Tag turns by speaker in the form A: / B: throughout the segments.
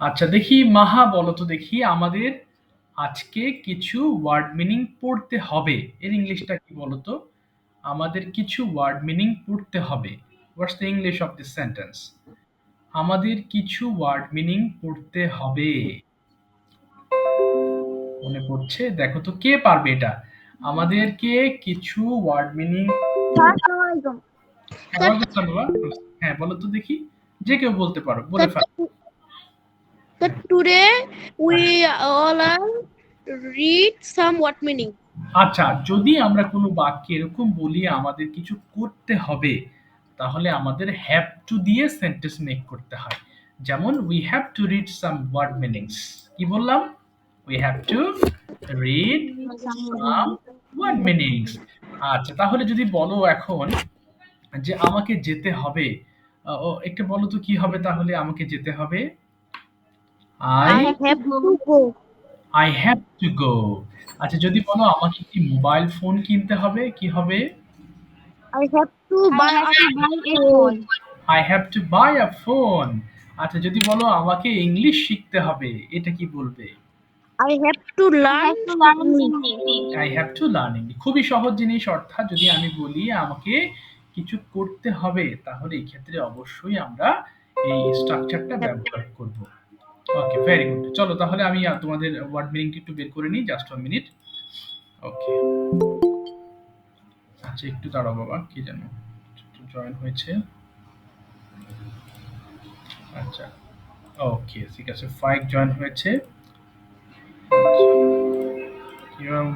A: আচ্ছা দেখি মাহা বলো তো দেখি আমাদের আজকে কিছু ওয়ার্ড মিনিং পড়তে হবে। এর ইংলিশটা কি বলো তো? আমাদের কিছু ওয়ার্ড মিনিং পড়তে হবে। What's the English of this sentence? আমাদের কিছু ওয়ার্ড মিনিং পড়তে হবে। মনে পড়ছে? দেখো তো কে পারবে এটা? আমাদেরকে কিছু ওয়ার্ড মিনিং
B: Assalamualaikum.
A: ওয়ালাইকুম আসসালাম বাবা। হ্যাঁ বলো তো দেখি। যে কেউ বলতে পারো, বলে
B: That,
A: fellow.
B: that today we all read some word meaning.
A: আচ্ছা, যদি আমরা কোনো বাক্যে এরকম বলি আমাদের কিছু করতে হবে, তাহলে আমাদের হ্যাভ টু দিয়ে সেন্টেন্স মেক করতে হয়। যেমন we have to read some word meanings। কি বললাম? we have to read some word meanings। আচ্ছা, তাহলে যদি বলো এখন যে আমাকে যেতে হবে, ও একটু বলো তো কি হবে তাহলে আমাকে যেতে হবে?
B: I
A: I
B: have to go.
A: I have to go। আচ্ছা, যদি বলো আমাকে একটি মোবাইল ফোন কিনতে হবে, কি হবে?
B: I have to
C: I
B: buy
C: have
B: a
C: to buy a
B: phone.
C: phone.
A: I have to buy a phone। আচ্ছা, যদি বলো আমাকে ইংলিশ শিখতে হবে, এটা কি বলবে?
B: I have to
C: I
B: learn
C: have to
B: some
C: learn
B: English.
C: some English.
A: I have to learn English। খুবই সহজ জিনিস, অর্থাৎ যদি আমি বলি আমাকে কিছু করতে হবে, তাহলে এই ক্ষেত্রে অবশ্যই আমরা এই স্ট্রাকচারটা
B: Have
A: ব্যবহার করব। ওকে, ভেরি গুড। চলো তাহলে আমি তোমাদের ওয়ার্ড মিনিংটা একটু বের করে নিই, জাস্ট 1 মিনিট। ওকে, আচ্ছা একটু দাঁড়াও বাবা, কি জানো জয়েন হয়েছে। আচ্ছা, ওকে ঠিক আছে, ফাইভ জয়েন হয়েছে।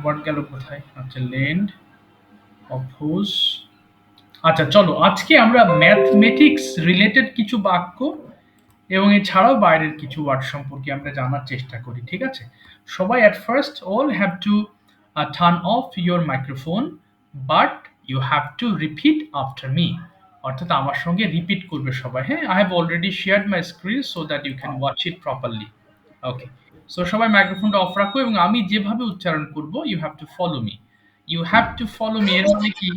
A: ওয়ার্ড গেল কোথায়? আচ্ছা, লেন্ড, অপোজ। আচ্ছা চলো, আজকে আমরা ম্যাথমেটিক্স রিলেটেড কিছু বাক্য এবং এছাড়াও বাইরের কিছু ওয়ার্ড সম্পর্কে আমরা জানার চেষ্টা করি, ঠিক আছে? সবাই at first all have to turn off your microphone, but you have to repeat after me. অর্থাৎ আমার সঙ্গে রিপিট করবে সবাই, হ্যাঁ? I have already shared my screen so that you can watch it properly. Okay, so সবাই মাইক্রোফোনটা off রাখো এবং আমি যেভাবে উচ্চারণ করব you have to follow me. You have to follow me এর মানে কি?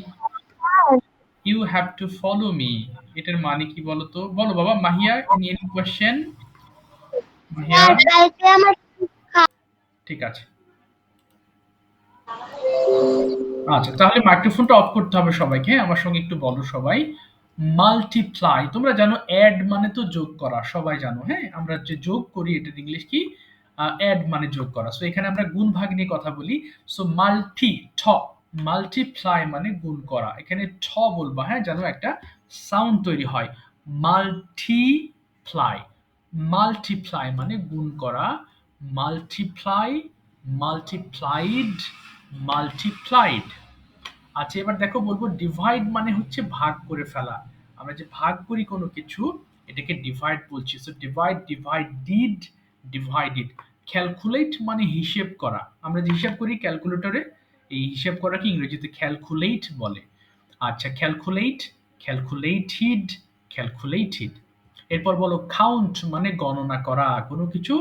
A: You have to follow me এটার মানে কি বলো তো? বলো বাবা। Mahiya, any question? মাহিয়া,
C: কালকে আমার
A: ঠিক আছে। আচ্ছা, তাহলে মাইক্রোফোনটা অফ করতে হবে সবাইকে, হ্যাঁ? আমার সঙ্গে একটু বলো সবাই। মাল্টিপ্লাই, তোমরা জানো অ্যাড মানে তো যোগ করা, সবাই জানো, হ্যাঁ? আমরা যে যোগ করি এটার ইংলিশ কি? অ্যাড মানে যোগ করা। সো এখানে আমরা গুণ ভাগ নিয়ে কথা বলি। সো মাল্টিপ্লাই মানে গুণ করা। এখানে ঠ বলবা, হ্যাঁ? যেন একটা সাউন্ড তৈরি হয়। মাল্টিপ্লাই, মাল্টিপ্লাই মানে গুণ করা। Multiply, multiplied, multiplied. আচ্ছা, এবার দেখো বলবো ডিভাইড মানে হচ্ছে ভাগ করে ফেলা। আমরা যে ভাগ করি কোনো কিছু, এটাকে ডিভাইড বলছি। So divide, divided, divided. Calculate মানে হিসেব করা। আমরা যে হিসাব করি ক্যালকুলেটরে, এই হিসাব করাকে ইংরেজিতে ক্যালকুলেট বলে। আচ্ছা, ক্যালকুলেট, ক্যালকুলেটেড, ক্যালকুলেটেড। এরপর বলো কাউন্ট মানে গণনা করা। কোনো কিছু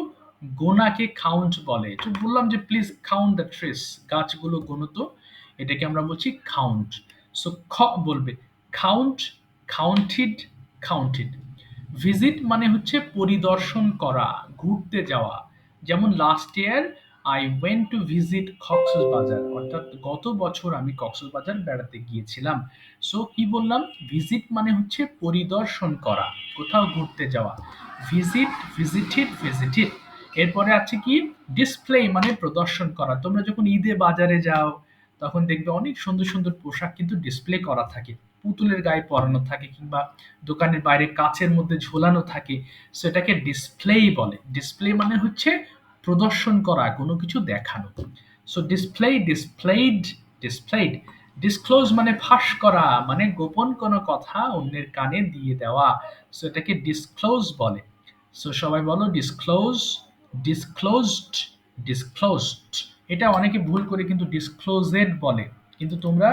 A: গোনাকে কাউন্ট বলে। তো বললাম যে প্লিজ কাউন্ট দ্য ট্রিস, গাছগুলো গোনো তো, এটাকে আমরা বলছি কাউন্ট। সো বলবে কাউন্ট, কাউন্টেড, কাউন্টেড। ভিজিট মানে হচ্ছে পরিদর্শন করা, ঘুরতে যাওয়া। যেমন last year I went to visit Cox's Bazar, অর্থাৎ গত বছর আমি কক্সবাজার বেড়াতে গিয়েছিলাম। সো কি বললাম? ভিজিট মানে হচ্ছে পরিদর্শন করা, কোথাও ঘুরতে যাওয়া। Visit, visited, visited. এরপরে আছে কি? ডিসপ্লে মানে প্রদর্শন করা। তোমরা যখন ঈদে বাজারে যাও, তখন দেখবে অনেক সুন্দর সুন্দর পোশাক কিন্তু ডিসপ্লে করা থাকে, পুতুলের গায়ে পরানো থাকে, কিংবা দোকানের বাইরে কাচের মধ্যে ঝোলানো থাকে। সো এটাকে ডিসপ্লেই বলে। ডিসপ্লে মানে হচ্ছে প্রদর্শন করা, কোনো কিছু দেখানো। So display, displayed, displayed. Disclose মানে ফাঁস করা, মানে গোপন কোনো কথা অন্যের কানে দিয়ে দেওয়া। সো এটাকে ডিসক্লোজ বলে। সো সবাই বলো ডিসক্লোজ, ডিসক্লোজড, ডিসক্লোজড। এটা অনেকে ভুল করে কিন্তু ডিসক্লোজেড বলে, কিন্তু তোমরা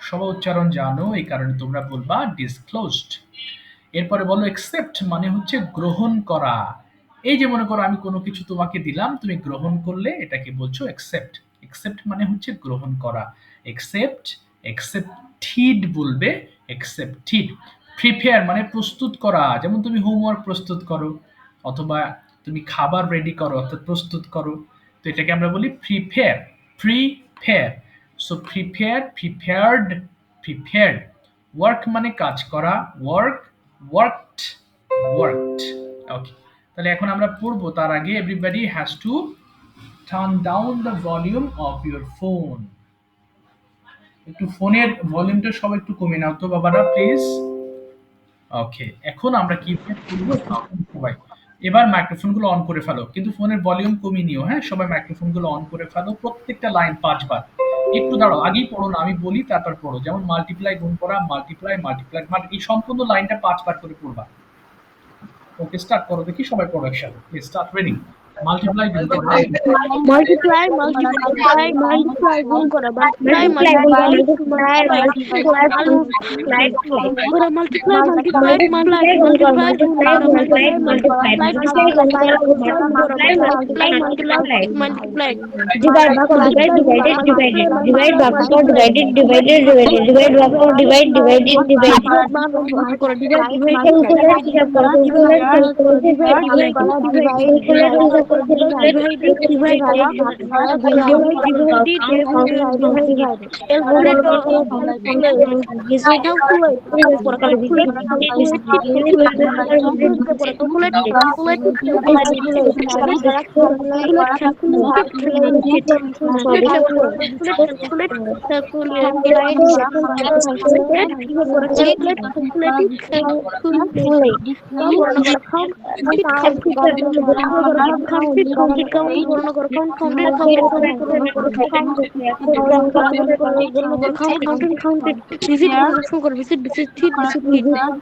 A: সবাই উচ্চারণ জানো, এই কারণে তোমরা বলবা ডিসক্লোজড। এরপরে বলো একসেপ্ট মানে হচ্ছে গ্রহণ করা। এই যে মনে করো আমি কোনো কিছু তোমাকে দিলাম, তুমি গ্রহণ করলে, এটাকে বলছো একসেপ্ট। একসেপ্ট মানে হচ্ছে গ্রহণ করা। একসেপ্ট, একসেপ্টিড বলবে, একসেপ্টিড। প্রিপেয়ার মানে প্রস্তুত করা। যেমন তুমি হোমওয়ার্ক প্রস্তুত করো, অথবা তুমি খাবার রেডি করো অর্থাৎ প্রস্তুত করো, তো এটাকে আমরা বলি prepare. Prepare. So prepare, prepared, prepared. Work মানে কাজ করা, ওয়ার্ক, ওয়ার্কড, ওয়ার্কড। ওকে, তাহলে এখন আমরা পড়বো তার আগে everybody has to turn down the volume of your phone. একটু ফোনের ভলিউমটা সবাই একটু কমে নাও তো বাবারা প্লিজ। ওকে, এখন আমরা কি করবো সবাই, এবার মাইক্রোফোনগুলো অন করে ফেলো, কিন্তু ফোনের ভলিউম কমিয়ে নিও, হ্যাঁ সবাই মাইক্রোফোনগুলো অন করে ফেলো, প্রত্যেকটা লাইন 5 বার। একটু দাঁড়াও, আগেই পড়ো না, আমি বলি তারপর পড়ো। যেমন মাল্টিপ্লাই, গুণ করা, মাল্টিপ্লাই, মাল্টিপ্লাই, এই সম্পূর্ণ লাইনটা 5 বার করে পড়বা। ওকে, স্টার্ট করো দেখি, সবাই পড়ো একসাথে, প্লিজ স্টার্ট, রেডি। মাল্টিপ্লাই, গুণ করা,
B: multiply, multiply, multiply, গুণ করা, multiply,
C: Multiply,
B: multiply,
C: multiply, multiply, multiply,
B: করা, multiply, multiply, multiply,
C: multiply,
B: multiply, গুণ করা,
C: multiply,
B: multiply,
C: multiply,
B: multiply,
C: multiply,
B: multiply, গুণ করা,
C: multiply,
B: multiply,
C: multiply,
B: multiply,
C: divide, ভাগ করো, divide, divided, divided, divide, ভাগ করো, divided, divided, divided, divide, ভাগ করো, divide, divided, divided,
B: ভাগ করা, divide, divide,
C: calculate হিসাব করো, calculate, calculate,
B: divide,
C: divide,
B: divide,
C: calculate
B: divide,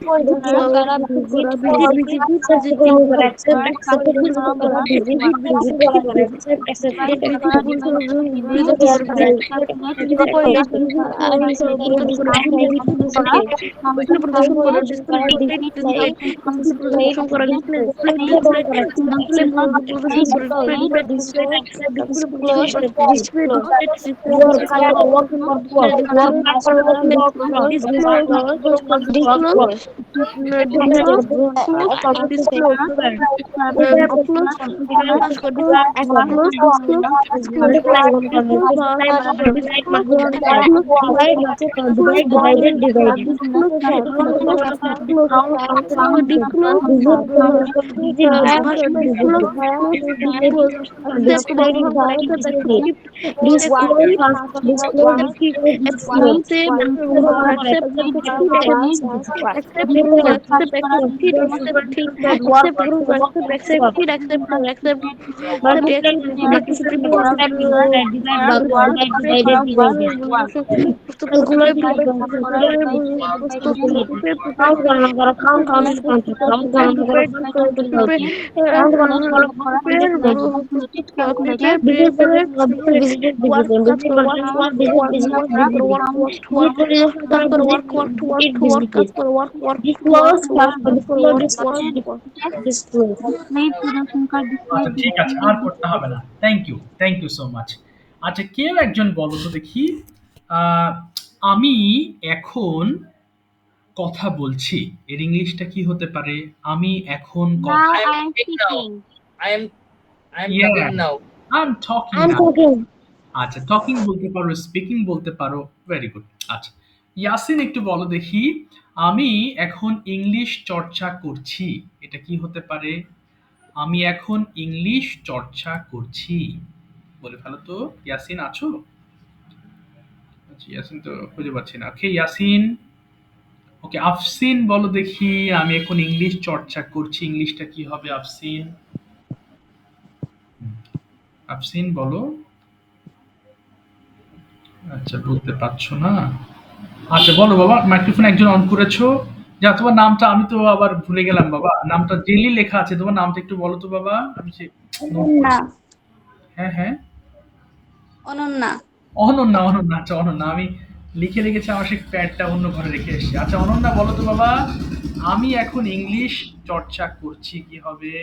C: হিসাব করো, calculate,
B: divided, divided,
C: calculate করো,
B: calculate, প্রদর্শন করা, ডিসপ্লে প্রদর্শন করা, ডিসপ্লে
A: আচ্ছা ঠিক আছে, আর করতে হবে না, thank you, thank you so much. আচ্ছা, কেউ একজন বলো তো দেখি, আহ, আমি এখন কথা বলছি, এর ইংলিশটা কি হতে পারে? আমি এখন কথা,
D: Now I am speaking.
E: I am I am
A: Yeah.
E: talking now.
A: I'm talking
C: I'm
A: now.
C: talking.
A: আচ্ছা, টকিং বলতে পারো, স্পিকিং বলতে পারো, ভেরি গুড। আচ্ছা, ইয়াসিন একটু বলো দেখি, আমি এখন ইংলিশ চর্চা করছি, এটা কি হতে পারে? আমি এখন ইংলিশ চর্চা করছি, বলে ফেলো তো। ইয়াসিন আছো? আচ্ছা, ইয়াসিন তো খুঁজে পাচ্ছি না। ওকে, ইয়াসিন। ওকে, আফসিন বলো দেখি, আমি এখন ইংলিশ চর্চা করছি, ইংলিশটা কি হবে আফসিন? আফসিন বলো। আচ্ছা, বলতে পারছো না। আচ্ছা বলো বাবা, মাইক্রোফোন একজন অন করেছো। যা, তোমার নামটা আমি তো আবার ভুলে গেলাম বাবা, নামটা জেলি লেখা আছে, তোমার নামটা একটু বলো তো বাবা, আমি সে নোট
D: অনন্যা।
A: করি। হ্যাঁ হ্যাঁ,
D: অনন্যা।
A: অনন্যা, অনন্যা, আচ্ছা অনন্যা, আমি লিখে রেখেছি, আমার সেই প্যাডটা অন্য ঘরে রেখে এসেছি। আচ্ছা অনন্যা বলো তো বাবা, আমি এখন ইংলিশ চর্চা করছি, কি হবে?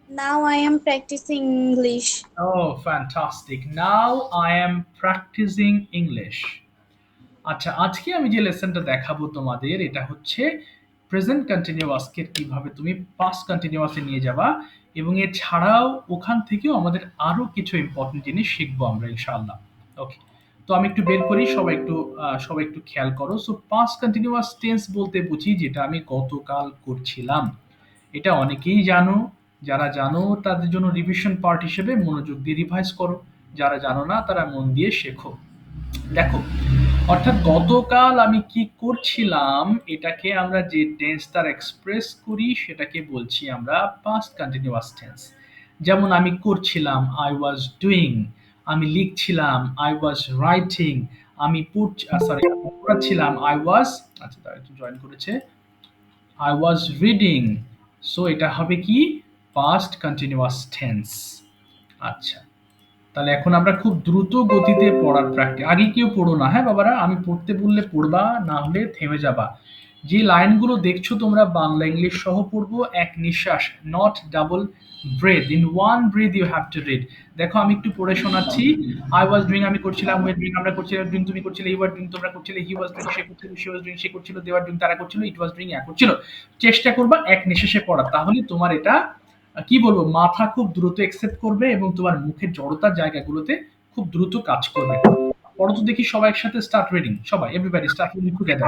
D: Now I am practicing English.
A: Oh fantastic, now I am practicing English. আচ্ছা, আজকে আমি যে লেসনটা দেখাবো তোমাদের, এটা হচ্ছে প্রেজেন্ট কন্টিনিউয়াসকে কিভাবে তুমি পাস্ট কন্টিনিউয়াসে নিয়ে যাবা, এবং এছাড়াও ওখান থেকেও আমাদের আরো কিছু ইম্পর্টেন্ট জিনিস শিখবো আমরা ইনশাআল্লাহ। ওকে, তো আমি একটু বের করি, সবাই একটু খেয়াল করো। সো পাস্ট কন্টিনিউয়াস টেন্স বলতে বুঝি যেটা আমি গতকাল করছিলাম। এটা অনেকেই জানো, যারা জানো তাদের জন্য রিভিশন পার্ট হিসেবে মনোযোগ দিয়ে রিভাইজ করো, যারা জানো না তারা মন দিয়ে শেখো। দেখো, অর্থাৎ গতকাল আমি কি করছিলাম এটাকে আমরা যে টেন্স দ্বারা এক্সপ্রেস করি সেটাকে বলছি আমরা পাস্ট কন্টিনিউয়াস টেন্স। যেমন আমি করছিলাম, আই ওয়াজ ডুইং। আমি লিখছিলাম, আই ওয়াজ রাইটিং। আমি পড়াচ্ছিলাম, আই ওয়াজ, আচ্ছা তারা একটু জয়েন করেছে, আই ওয়াজ রিডিং। সো এটা হবে কি পাস্ট কন্টিনিউয়াস টেন্স। আচ্ছা, তাহলে এখন আমরা খুব দ্রুত গতিতে পড়ার প্র্যাকটিস। আগে কেউ পড়ো না, হ্যাঁ বাবারা, আমি পড়তে বললে পড়বা, না হলে থেমে যাবা। যে লাইনগুলো দেখছো তোমরা বাংলা ইংলিশ সহ পড়বো এক নিঃশ্বাস, not double breath, in one breath you have to read. দেখো আমি একটু পড়ে শোনাচ্ছি। আই ওয়াজ ডুইং আমি করছিলাম, ওয়ে ডুইং আমরা করছিলাম, ডুইং তুমি করছিলে, ইউ আর ডুইং তোমরা করছিলে, হি ওয়াজ ডুইং সে করছিল, শি ওয়াজ ডুইং সে করছিল, দে আর ডুইং তারা করছিল, ইট ওয়াজ ডুইং এ করছিল। চেষ্টা করবা এক নিঃশ্বাসে পড়া, তাহলে তোমার এটা কি বলবো, মাথা খুব দ্রুত একসেপ্ট করবে এবং তোমার মুখের জড়তার জায়গাগুলোতে খুব দ্রুত কাজ করবে। পড়ো তো দেখি সবাই একসাথে, স্টার্ট রিডিং, সবাই এভরিবডি স্টার্ট রিডিং টুগেদার।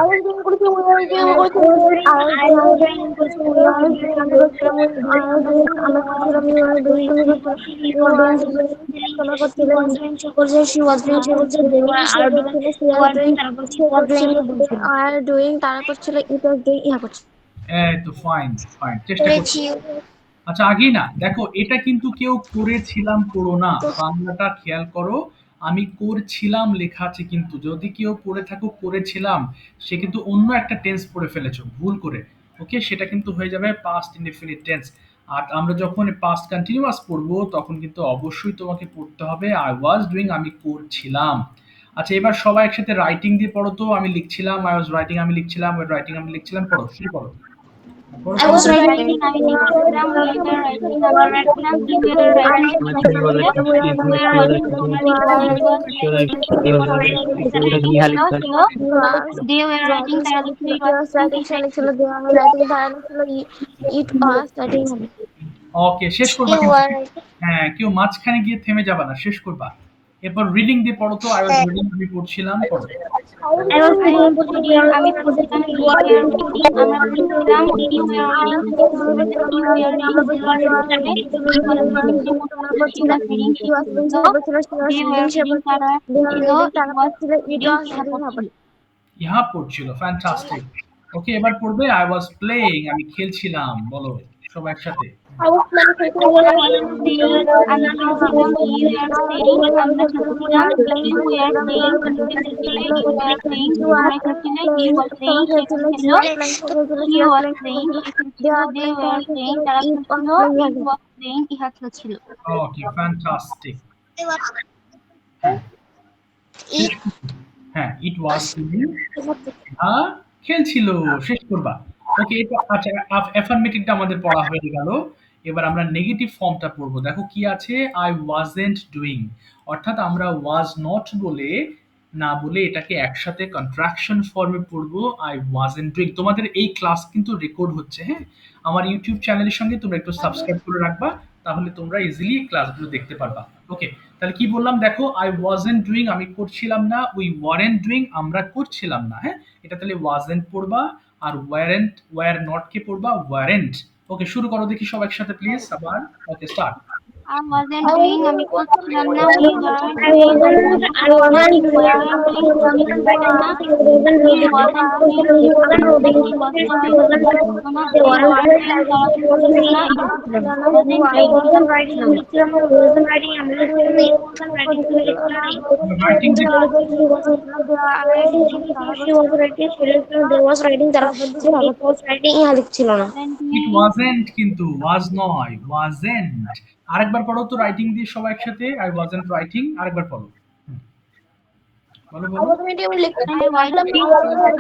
A: এই তো ফাইন ফাইন, চেষ্টা করছি। আচ্ছা আগেই না, দেখো এটা কিন্তু কেউ করেছিলাম পড়ো না, বাংলাটা খেয়াল করো। আমি করছিলাম লেখা আছে, কিন্তু যদি কেউ পড়ে থাকো করেছিলাম, সে কিন্তু অন্য একটা টেন্স পড়ে ফেলেছো ভুল করে। ওকে, সেটা কিন্তু হয়ে যাবে পাস্ট ইনডেফিনিট টেন্স। আর আমরা যখন পাস্ট কন্টিনিউয়াস পড়বো তখন কিন্তু অবশ্যই তোমাকে পড়তে হবে আই ওয়াজ ডুইং, আমি করছিলাম। আচ্ছা এবার সবাই একসাথে রাইটিং দিয়ে পড়ো তো। আমি লিখছিলাম, আই ওয়াজ রাইটিং আমি লিখছিলাম, রাইটিং আমি লিখছিলাম, পড়ো শুরু করো।
D: I was writing.
C: আমি লিখছিলাম, we were writing, আমরা লিখছিলাম, he were writing, we were writing, তোমরা লিখছো, it was writing, they were writing, তারা লিখলো, it was
A: ওকে, শেষ করবা কিন্তু। হ্যাঁ, কেউ মাঝখানে গিয়ে থেমে যাবা না, শেষ করবা। এরপর রিডিং দিয়ে পড়ো তো। আই ওয়াজ রিডিং আমি পড়ছিলাম, পড়ো।
C: I was reading, আমি পড়ছিলাম, we were reading, আমরা পড়ছিলাম, you were reading, you were reading, they were reading, he was reading, সে পড়ছিল, she was reading, সে পড়ছিল, they were reading, তারা ছিল, it was reading, ইহা পড়ছিল।
A: ইহা পড়ছিল, ফ্যান্টাস্টিক। ওকে, এবার পড়বে আই ওয়াজ প্লেইং, আমি খেলছিলাম, বলো সবাই একসাথে।
C: I was saying, আমি খেলছিলাম, you were saying, আমরা খেলছিলাম, you were saying, তুমি খেলছিলে, you were saying, তোমরা খেলছিলে, he was saying, সে খেলছিল, he was saying, সে খেলছিল, they were saying, তারা খেলছিল, it was saying, ইহা খেলছিল।
A: ওকে, ফ্যান্টাস্টিক। হ্যাঁ, ইট ওয়াজ প্লেইং, হ্যাঁ খেলছিল, শেষ করবা। ওকে, এটা আচ্ছা অ্যাফার্মেটিভটা আমাদের পড়া হয়ে গেল। এবার আমরা নেগেটিভ ফর্মটা পড়বো। দেখো কি আছে, আই ওয়াজন্ট ডুইং, অর্থাৎ আমরা ওয়াজ নট বলে না বলে এটাকে একসাথে কন্ট্রাকশন ফর্মে পড়বো, আই ওয়াজন্ট ডুইং। তোমাদের এই ক্লাস কিন্তু রেকর্ড হচ্ছে, হ্যাঁ, আমার ইউটিউব চ্যানেলের সঙ্গে তোমরা একটু সাবস্ক্রাইব করে রাখবা, তাহলে তোমরা ইজিলি ক্লাসগুলো দেখতে পারবা। ওকে, তাহলে কি বললাম দেখো, আই ওয়াজন্ট ডুইং আমি করছিলাম না, উই ওয়ারেন্ট ডুইং আমরা করছিলাম না। হ্যাঁ, এটা তাহলে ওয়াজন্ট পড়বা, আর ওয়ার নট কে পড়বা ওয়ারেন্ট। ওকে, শুরু করো দেখি সব একসাথে প্লিজ আবার। ওকে, স্টার্ট।
C: I wasn't doing, আমি করছিলাম না, we were doing, আমরা করছিলাম না, we were doing, তুমি করছিল না, he wasn't doing, সে করছিল না, he was not doing, সে করছিল না, they were doing, তারা করছিল না, it wasn't writing, আমি লিখছিলাম না,
A: রাইটিং ইট ওয়াজন্ট, কিন্তু ওয়াজ নয়, ওয়াজেন্ট। আরেকবার পড়ো তো রাইটিং দিয়ে সবাই একসাথে, আই ওয়াজন্ট রাইটিং, আরেকবার পড়ো। বলো বলো।
C: I was reading, আমি লিখছিলাম,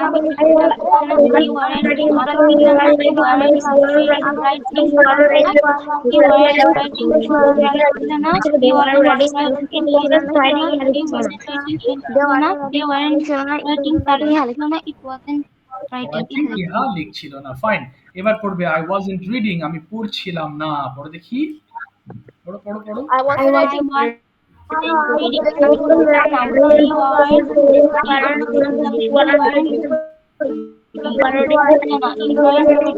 C: আমি লিখছিলাম, we weren't reading, আমরা লিখছিলাম না, we weren't writing, তারা লিখছিল না, we weren't writing, লিখছিল না, we weren't writing, they weren't writing, সে লিখছিল না, they weren't writing, তারা লিখছিল না, it wasn't writing
A: রাইটিং ইহা লিখছিল না। ফাইন। এবার পড়বে আই ওয়াজন্ট রিডিং, আমি পড়ছিলাম না। পড়ো দেখি। পড়ো পড়ো পড়ো।
B: I was
C: I
B: writing.
C: was reading. She wasn't reading.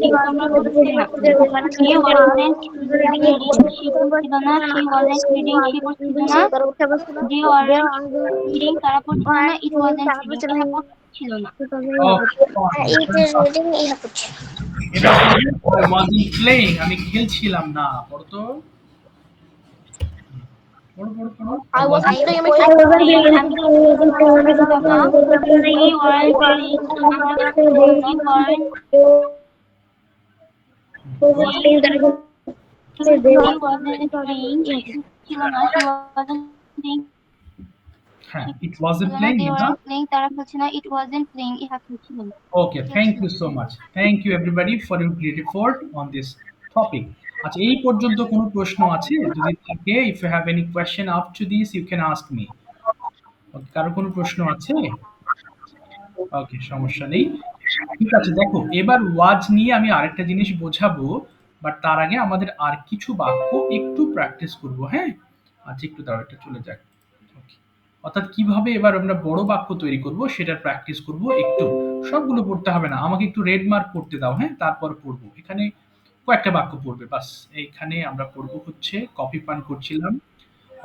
C: She পড়ছিল না। She wasn't reading. She পড়ছিল না। They weren't reading. তারা পড়ছিল না। It wasn't reading. ইহা পড়ছিল না।
A: Okay fine.
B: It is reading. ইহা পড়ছে।
A: এবার আই ওয়াজন্ট প্লেইং, আমি খেলছিলাম না। পড়ো তো। পড়ো পড়ো পড়ো।
B: I wasn't playing. আমি
C: I wasn't playing. আমি খেলছিলাম না। They weren't playing. তারা খেলছিল না। They weren't She wasn't playing. ছিল না। She wasn't playing.
A: হ্যাঁ, ইট ওয়াজন্ট
C: ছিল না।
A: প্লেইং
C: They
A: ইহা।
C: weren't playing. তারা খেলছিল না। It wasn't playing. ইহা খেলছিল না।
A: Okay, thank you so much. Thank you everybody for your great effort on this topic. আচ্ছা, এই পর্যন্ত কোনো প্রশ্ন আছে? যদি থাকে, if you have any question after this, you can ask me. Okay, কারো কোনো প্রশ্ন আছে? ওকে, সমস্যা নেই। ঠিক আছে, দেখো এবার ওয়াজ নিয়ে আমি আরেকটা জিনিস বোঝাবো, বাট তার আগে আমাদের আর কিছু বাক্য একটু প্র্যাকটিস করব, হ্যাঁ? আচ্ছা, একটু দাঁড়াও, এটা চলে যাক। Okay. অর্থাৎ কিভাবে এবার আমরা বড় বাক্য তৈরি করব সেটার প্র্যাকটিস করব একটু। সবগুলো পড়তে হবে না, আমাকে একটু রেড মার্ক করতে দাও, হ্যাঁ? তারপর পড়বো। এখানে কয়েকটা বাক্য পড়বে বাস। এইখানে আমরা পড়বো হচ্ছে কফি পান করছিলাম।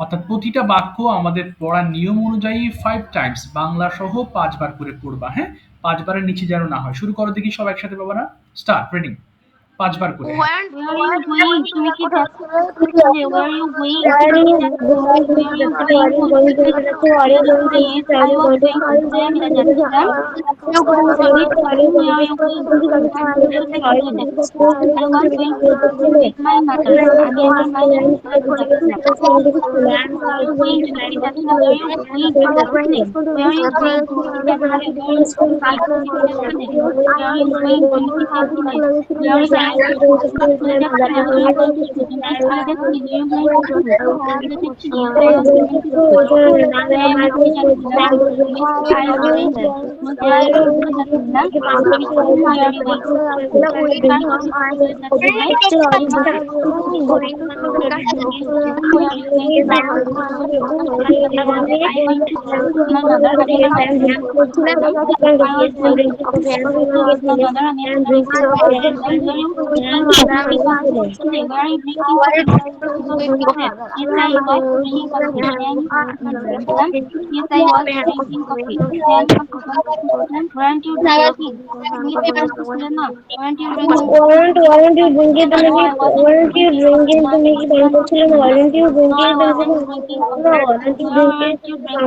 A: অর্থাৎ প্রতিটা বাক্য আমাদের পড়ার নিয়ম অনুযায়ী 5 টাইমস বাংলা সহ 5 বার করে পড়বা, হ্যাঁ? 5 বারের নিচে যেন না হয়। শুরু করো দেখি সব একসাথে বাবারা। Start reading. 5 বার করে।
C: Where are you going? তুমি কি যাচ্ছিলে? Where are you going? তুমি কি যাচ্ছিলে? Where are you going? কোন দিকে যাচ্ছিলে? Yes, I was going to school. আমি যাচ্ছিলাম। Where are you going to? আমি কোথায় স্কুলে যাচ্ছি? I was going to school with my mother. আমি আমার মায়ের সাথে স্কুলে যাচ্ছিলাম। Where are you going? তুমি কি যাচ্ছিলে? Where are you going? তুমি যাচ্ছিলে? Where are you going? তুমি কি যাচ্ছিলে? Where are you going? তুমি কি যাচ্ছিলে? Where are you going? তুমি কি যাচ্ছিলে? Where are you going to? স্কুলে যাচ্ছিলে। Where are you going to school? তুমি কি স্কুলে যাচ্ছিলে? Where are you going to school? স্কুলে যাচ্ছি। Yes, I was going to school. হ্যাঁ, আমি স্কুলে যাচ্ছিলাম। Yes, I went. হ্যাঁ, আমি স্কুলে যাচ্ছিলাম। আমি স্কুলে Where are you going to school? কার কাছে স্কুলে যাচ্ছিলে? Where are you going to school? কার কাছে যাচ্ছিলে? I went to school with my mother. আমি আমার মায়ের সাথে স্কুলে যাচ্ছিলাম। I was going to school with my mother. আমি আমার মায়ের সাথে স্কুলে যাচ্ছিলাম। Where are you going? তুমি পান করছিলে? Where are you drinking coffee? তুমি কি কফি পান করছিলে? Yes, I was drinking coffee. হ্যাঁ, আমি কফি পান করছিলাম। Yes, I was drinking coffee. হ্যাঁ, আমি কফি পান করছিলাম। Weren't you drinking? তুমি কি পান করছিলে না? Weren't you drinking coffee?
B: Weren't you drinking?
C: No, I wasn't drinking coffee. না, আমি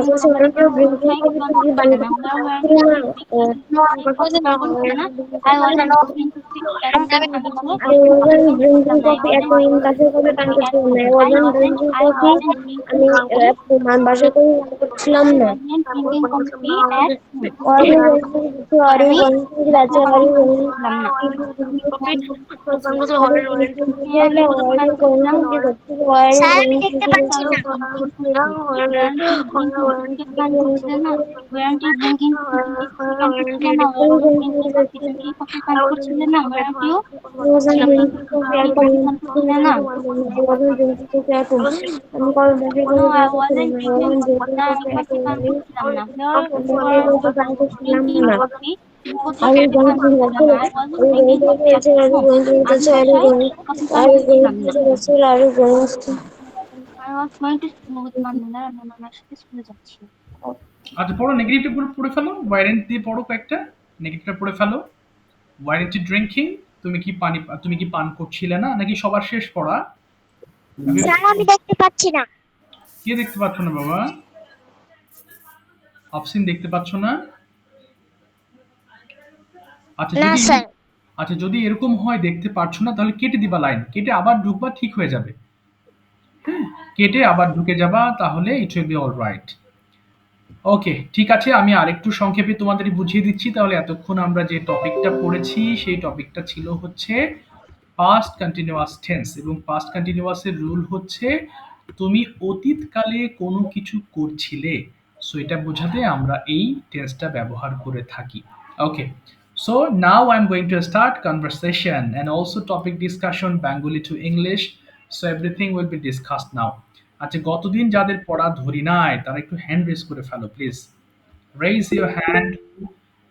C: কফি পান করছিলাম না। No, I wasn't drinking coffee. Where weren't you drinking coffee? কোথায় কফি পান করছিলে না? Where weren't you drinking coffee? কোথায় কফি পান করছিলে না? I wasn't drinking coffee at home. আমি বলে
B: I
C: কফি
B: wasn't
C: পান করছিলাম
B: drinking
C: না। I
B: coffee at
C: wasn't
B: home.
C: drinking
B: বাসায় করে পান
C: coffee at
B: করছিলাম
C: home.
B: না। I wasn't drinking
C: I
B: coffee.
C: wasn't drinking
B: আমি
C: coffee.
B: বাসায় করে পান করছিলাম
C: I
B: না।
C: wasn't drinking coffee at home.
B: Are you going to? Are you
C: আমি
B: going to? That's
C: coffee
B: are you
C: পান
B: going
C: করছিলাম না।
B: to?
C: হ্যাঁ, আমি কফি পান করছিলাম।
B: Why are you going
C: তারও পান করছিলাম। Weren't you drinking? তুমি কি পান করছিলে না? Weren't you drinking coffee? তুমি কি কফি পান করছিলে না? Weren't you drinking coffee? তুমি কি কফি পান করছিলে না? Weren't you
B: I wasn't drinking
C: drinking coffee?
B: coffee
C: তুমি
B: at
C: কি কফি
B: home.
C: পান করছিলে না?
B: I wasn't drinking coffee at home. আমি কল বাসায়
C: No,
B: করে পান
C: I
B: করছিলাম
C: wasn't
B: না। I
C: drinking
B: wasn't
C: coffee.
B: drinking
C: না, আমি
B: coffee at
C: কফি পান
B: home.
C: করছিলাম না.
B: বাসায় করে পান করছিলাম
C: Drinking
B: না।
C: coffee. তুমি কোথায়
B: Are you
C: কফি
B: going
C: পান
B: to the
C: করছিলাম না? I
B: restaurant?
C: wasn't
B: Are you going
C: drinking
B: to
C: coffee
B: the
C: at
B: restaurant? Are you
C: home.
B: going to the
C: আমি
B: restaurant?
C: বাসায় কফি পান
B: Are you going
C: করছিলাম
B: to
C: না.
B: the restaurant? Are you going to?
C: I was going to school with my mother. আমি আমার মায়ের সাথে স্কুলে যাচ্ছি।
A: আচ্ছা, পড়ো নেগেটিভটা পুরো পড়ে ফেলো। ওয়ারেন্ট দিয়ে পড়ো কয়েকটা। নেগেটিভটা পড়ে ফেলো। ওয়ারেন্ট ড্রিঙ্কিং, তুমি কি পান করছিলে না, নাকি সবার শেষ পড়া?
B: স্যার আমি দেখতে পাচ্ছি না।
A: কে দেখতে পাচ্ছ না বাবা? অপশন দেখতে পাচ্ছ না? আচ্ছা
B: না
A: যদি
B: স্যার।
A: আচ্ছা যদি এরকম হয় দেখতে পাচ্ছ না, তাহলে কেটে দিবা লাইন। কেটে আবার ঢুকবা, ঠিক হয়ে যাবে। হ্যাঁ, কেটে আবার ঢুকে যাবা, তাহলে it will be all right. Okay, ঠিক আছে, আমি আরেকটু সংক্ষেপে তোমাদের বুঝিয়ে দিচ্ছি। তাহলে এতক্ষণ আমরা যে টপিকটা পড়েছি সেই টপিকটা ছিল হচ্ছে পাস্ট কন্টিনিউয়াস টেন্স, এবং পাস্ট কন্টিনিউয়াসের রুল হচ্ছে তুমি অতীতকালে কোনো কিছু করছিলে, সো এটা বোঝাতে আমরা এই টেন্সটা ব্যবহার করে থাকি। ওকে, So now I'm going to start conversation and also topic discussion Bengali to English. So everything will be discussed now. আচ্ছা গতদিন যাদের পড়া ধরি নাই তারা একটু হ্যান্ড রেজ করে ফেলো please. Raise your hand who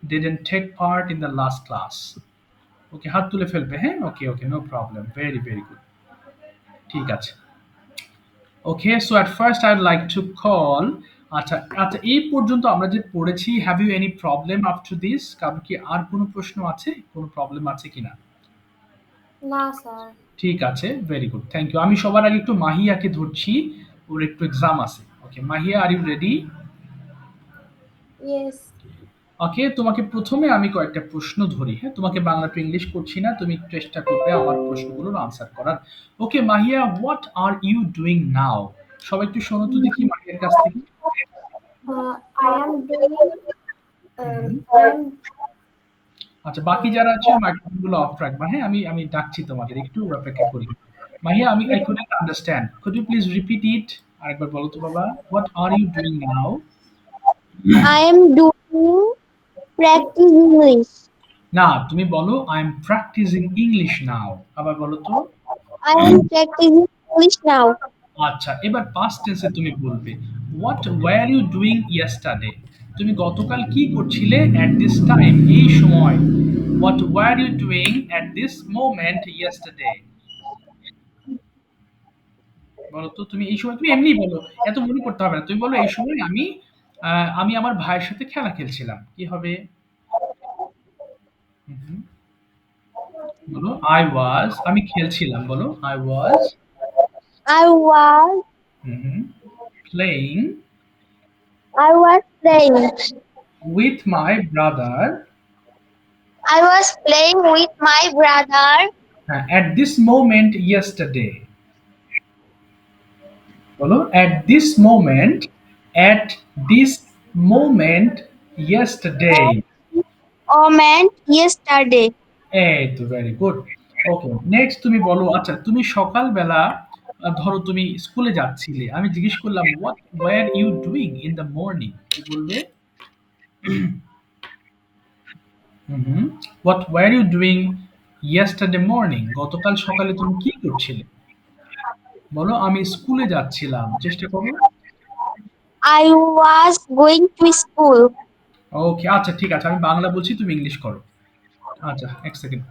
A: didn't take part in the last class. Okay হাত তুলে ফেলবে হ্যাঁ okay okay no problem very very good ঠিক আছে okay so at first I like to call আচ্ছা আচ্ছা এই পর্যন্ত আমরা যে পড়েছি have you any problem up to this কারণ কি আর কোনো প্রশ্ন আছে কোনো প্রবলেম আছে কিনা
B: না স্যার
A: ঠিক আছে ভেরি গুড থ্যাংক ইউ আমি সবার আগে একটু মাহিয়াকে ধরছি ওর একটু এক্সাম আছে okay Mahiya are you ready
B: yes
A: okay তোমাকে প্রথমে আমি কয়েকটা প্রশ্ন ধরি হ্যাঁ তোমাকে বাংলা টু ইংলিশ করছি না তুমি চেষ্টা করবে আমার প্রশ্নগুলোর আনসার করার okay Mahiya what are you doing now সবাই একটু শোনো তো দেখি মাহিয়ার কাছ থেকে
B: আই এম ডুইং
A: আচ্ছা বাকি যারা আছে মাইক্রোফোনগুলো অফ রাখবা হ্যাঁ আমি আমি ডাকছি তোমাদের একটু অপেক্ষা করি মাহিয়া আমি I couldn't understand could you please repeat it আরেকবার বলো তো বাবা what are you doing now
B: I am doing practice English.
A: না তুমি বলো I am practicing English now আবার বলো তো
B: I am practicing English now.
A: আচ্ছা এবার পাস্ট টেন্সে তুমি বলবে what were you doing yesterday তুমি গতকাল কি করছিলে এট দিস টাইম এই সময় what were you doing at this moment yesterday বলো তো তুমি এই সময় তুমি এমনি বলো এত মনে করতে হবে না তুমি বলো এই সময় আমি আমি আমার ভাইয়ের সাথে খেলা খেলছিলাম কি হবে হুম, বলো আই ওয়াজ আমি খেলছিলাম বলো I was
B: I was
A: playing
B: playing.
A: With my brother
B: I was playing with my brother
A: at this moment yesterday বলো at this moment yesterday
B: yesterday.
A: এই তো ভেরি গুড ওকে নেক্সট তুমি বলো আচ্ছা তুমি সকালবেলা ধরো তুমি স্কুলে যাচ্ছিলে আমি জিজ্ঞেস করলাম what were you doing in the morning কি বলবে what were you doing yesterday morning গতকাল সকালে তুমি কি করছিলে বলো আমি স্কুলে যাচ্ছিলাম চেষ্টা করো
B: I was going to school.
A: ওকে আচ্ছা ঠিক আছে আমি বাংলা বলছি তুমি ইংলিশ করো আচ্ছা এক সেকেন্ড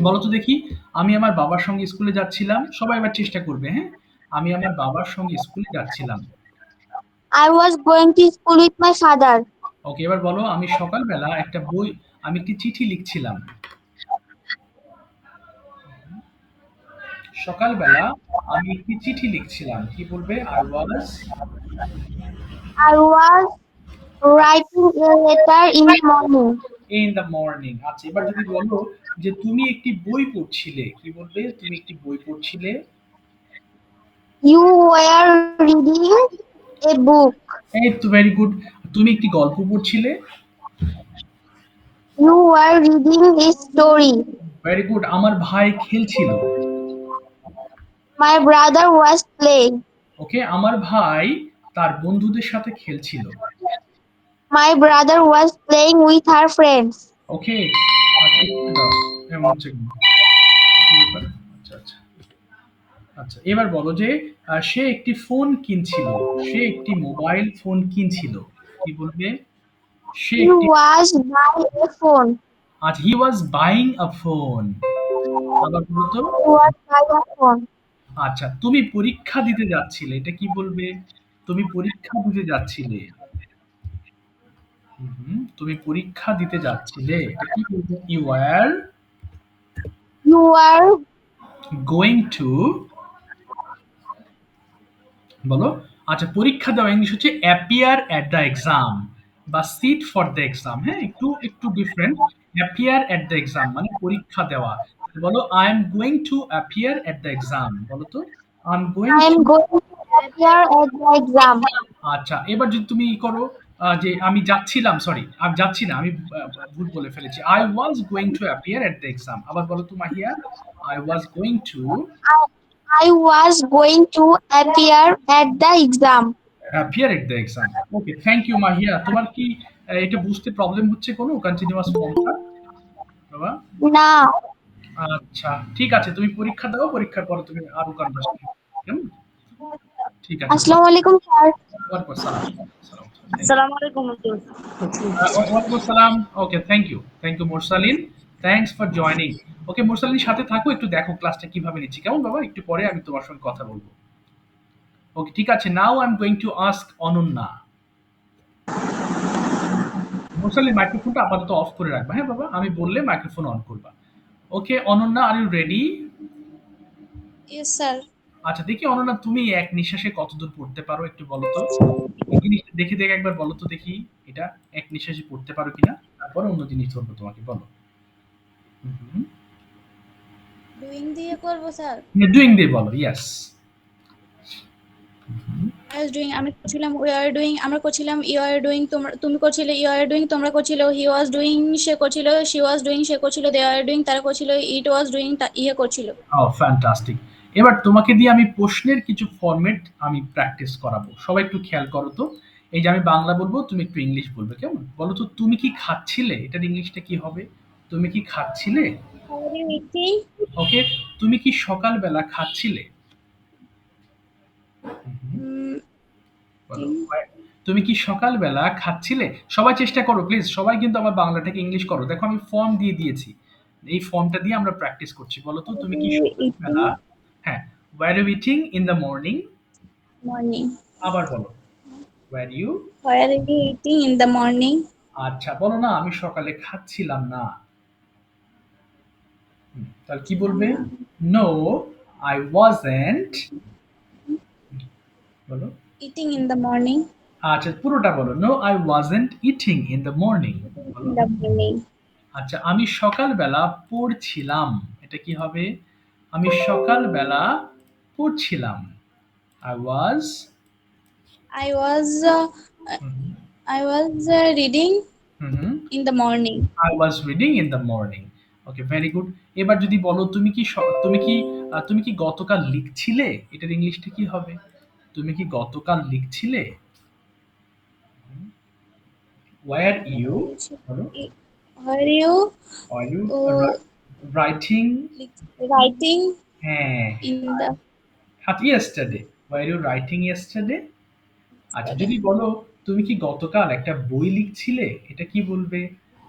A: বলো তো দেখি আমি আমার বাবার সঙ্গে স্কুলে যাচ্ছিলাম সবাই এবার চেষ্টা করবে হ্যাঁ আমি আমার বাবার সঙ্গে স্কুলে যাচ্ছিলাম
B: I was going to school with my father.
A: ওকে এবার বলো আমি সকালবেলা একটা বই আমি একটি চিঠি লিখছিলাম সকালবেলা আমি একটি চিঠি লিখছিলাম কি বলবে
B: I was writing a letter in the morning.
A: In the morning আচ্ছা এবার যদি বলো যে তুমি একটি বই পড়ছিলে কি বলবে তুমি একটি বই পড়ছিলে
B: You were reading a book.
A: এই তো ভেরি গুড তুমি একটি গল্প পড়ছিলে
B: You were reading a story.
A: Very good আমার ভাই খেলছিল
B: My brother was playing.
A: ওকে আমার ভাই তার বন্ধুদের সাথে খেলছিল
B: My brother was playing with her friends.
A: ওকে আচ্ছা একটু দাও এমন হচ্ছে কি? কি ব্যাপার? আচ্ছা আচ্ছা আচ্ছা এবার বলো যে সে একটি ফোন কিনছিল সে একটি মোবাইল ফোন কিনছিল কি বলবে সে
B: He
A: একটি
B: was buying a phone.
A: আচ্ছা হি ওয়াজ বাইং আ ফোন আবার বলো তো
B: He was buying a phone.
A: আচ্ছা তুমি পরীক্ষা দিতে যাচ্ছিলে এটা কি বলবে তুমি পরীক্ষা দিতে যাচ্ছিলে তুমি পরীক্ষা দিতে যাচ্ছিলে এটা কি বলবে you are
B: You were
A: going to বলো আচ্ছা পরীক্ষা দেওয়া ইংলিশ হচ্ছে অ্যাপিয়ার এট দ্য এক্সাম বা সিট ফর দ্য এক্সাম হ্যাঁ একটু একটু different appear at the exam মানে পরীক্ষা দেওয়া বলো I am going to appear at the exam বলো তো I am going
B: I am
A: to
B: going to appear at the exam.
A: আচ্ছা এবার যদি তুমি করো যে আমি যাচ্ছিলাম সরি আমি যাচ্ছি না আমি ভুল বলে ফেলেছি I was going to appear at the exam আবার বলো তো Mahiya I was going to
B: I was going to appear at the exam.
A: Appear at the exam okay thank you Mahiya তোমার কি এটা বুঝতে প্রবলেম হচ্ছে কোনো কন্টিনিউয়াস ফর্মটা বাবা?
B: না।
A: আচ্ছা, ঠিক আছে। তুমি পরীক্ষা দাও। পরীক্ষার পরে তুমি আরো কনভারসেশন কেমন? ঠিক আছে।
B: আসসালামু আলাইকুম স্যার।
A: ওয়ালাইকুম আসসালাম। আসসালাম। Thank you.
C: আসসালামু আলাইকুম আঙ্কেল।
A: ওয়ালাইকুম আসসালাম। Okay, thank you. Thank you Mursalin. Thanks for joining. Okay Mursalin সাথে থাকো, একটু দেখো ক্লাসটা কিভাবে নিচ্ছি। কেমন বাবা? একটু পরে আমি তোমার সঙ্গে কথা বলবো। ওকে, ঠিক আছে। নাও I am going to ask Ananya. মুরসালিন মাইক্রোফোনটা আপাতত অফ করে রাখবা। হ্যাঁ বাবা? আমি বললে মাইক্রোফোন অন করবা। Okay Ananya, are you ready?
D: Yes, sir.
A: আচ্ছা, দেখি অনন্যা তুমি এক নিঃশ্বাসে কতদূর পড়তে পারো একটু বলো তো। এই জিনিসটা দেখে দেখে একবার বলো তো দেখি, এটা এক নিঃশ্বাসে পড়তে পারো কিনা। তারপরে অন্য জিনিস ধরবো তোমাকে, বলো। হুম।
D: Doing দিয়ে করবো স্যার।
A: ডুইং দিয়ে বলো, ইয়েস।
D: I was doing আমি করছিলাম we are doing আমরা করছিলাম you are doing তুমি করছিলে you are doing তোমরা করছিলে he was doing সে করছিল she was doing সে করছিল they are doing তারা করছিল it was doing ইয়ে করছিল।
A: ও ফ্যান্টাস্টিক। এবার তোমাকে দিয়ে আমি প্রশ্নের কিছু ফরম্যাট আমি প্র্যাকটিস করাবো। সবাই একটু খেয়াল করো তো। এই যে আমি বাংলা বলবো, তুমি একটু ইংলিশ বলবে, কেমন? বলো তো, তুমি কি খাচ্ছিলে? এটার ইংলিশটা কি হবে? তুমি কি খাচ্ছিলে?
D: Are you eating?
A: ওকে। তুমি কি সকালবেলা খাচ্ছিলে?
D: Mm,
A: বলো। তুমি কি সকালবেলা খাচ্ছিলে? সবাই চেষ্টা করো প্লিজ। সবাই কিন্তু আমার বাংলাটাকে ইংলিশ করো। দেখো আমি ফর্ম দিয়ে দিয়েছি। এই ফর্মটা দিয়ে আমরা প্র্যাকটিস করছি। বলো তো, তুমি কি
D: are you
A: সকালবেলা,
D: eating?
A: হ্যাঁ, were you eating in the morning?
D: Morning.
A: আবার বলো, were you?
D: Where are you eating in the morning?
A: আচ্ছা, বলো না আমি সকালে খাচ্ছিলাম না। তাহলে কি বলবে? No, I wasn't। বলো।
D: Eating in the morning.
A: আচ্ছা, পুরোটা বলো। No, I wasn't eating in the morning। বলো।
D: In the morning.
A: আচ্ছা, আমি সকালবেলা পড়ছিলাম। এটা কি হবে? আমি সকালবেলা পড়ছিলাম। I was।
D: I was
A: hmm,
D: I was reading
A: hmm,
D: in the morning.
A: I was reading in the morning। Okay, very good. এবার যদি বলো তুমি কি তুমি কি গতকাল লিখছিলে? এটার ইংলিশটা কি হবে? তুমি কি গতকাল লিখছিলে? Were you? বলো।
D: Were you
A: Are you
D: uh,
A: writing?
D: writing
A: হ্যাঁ।
D: in the
A: yesterday? Were you writing yesterday? আচ্ছা, যদি বলো তুমি কি গতকাল একটা বই লিখছিলে? এটা কি বলবে?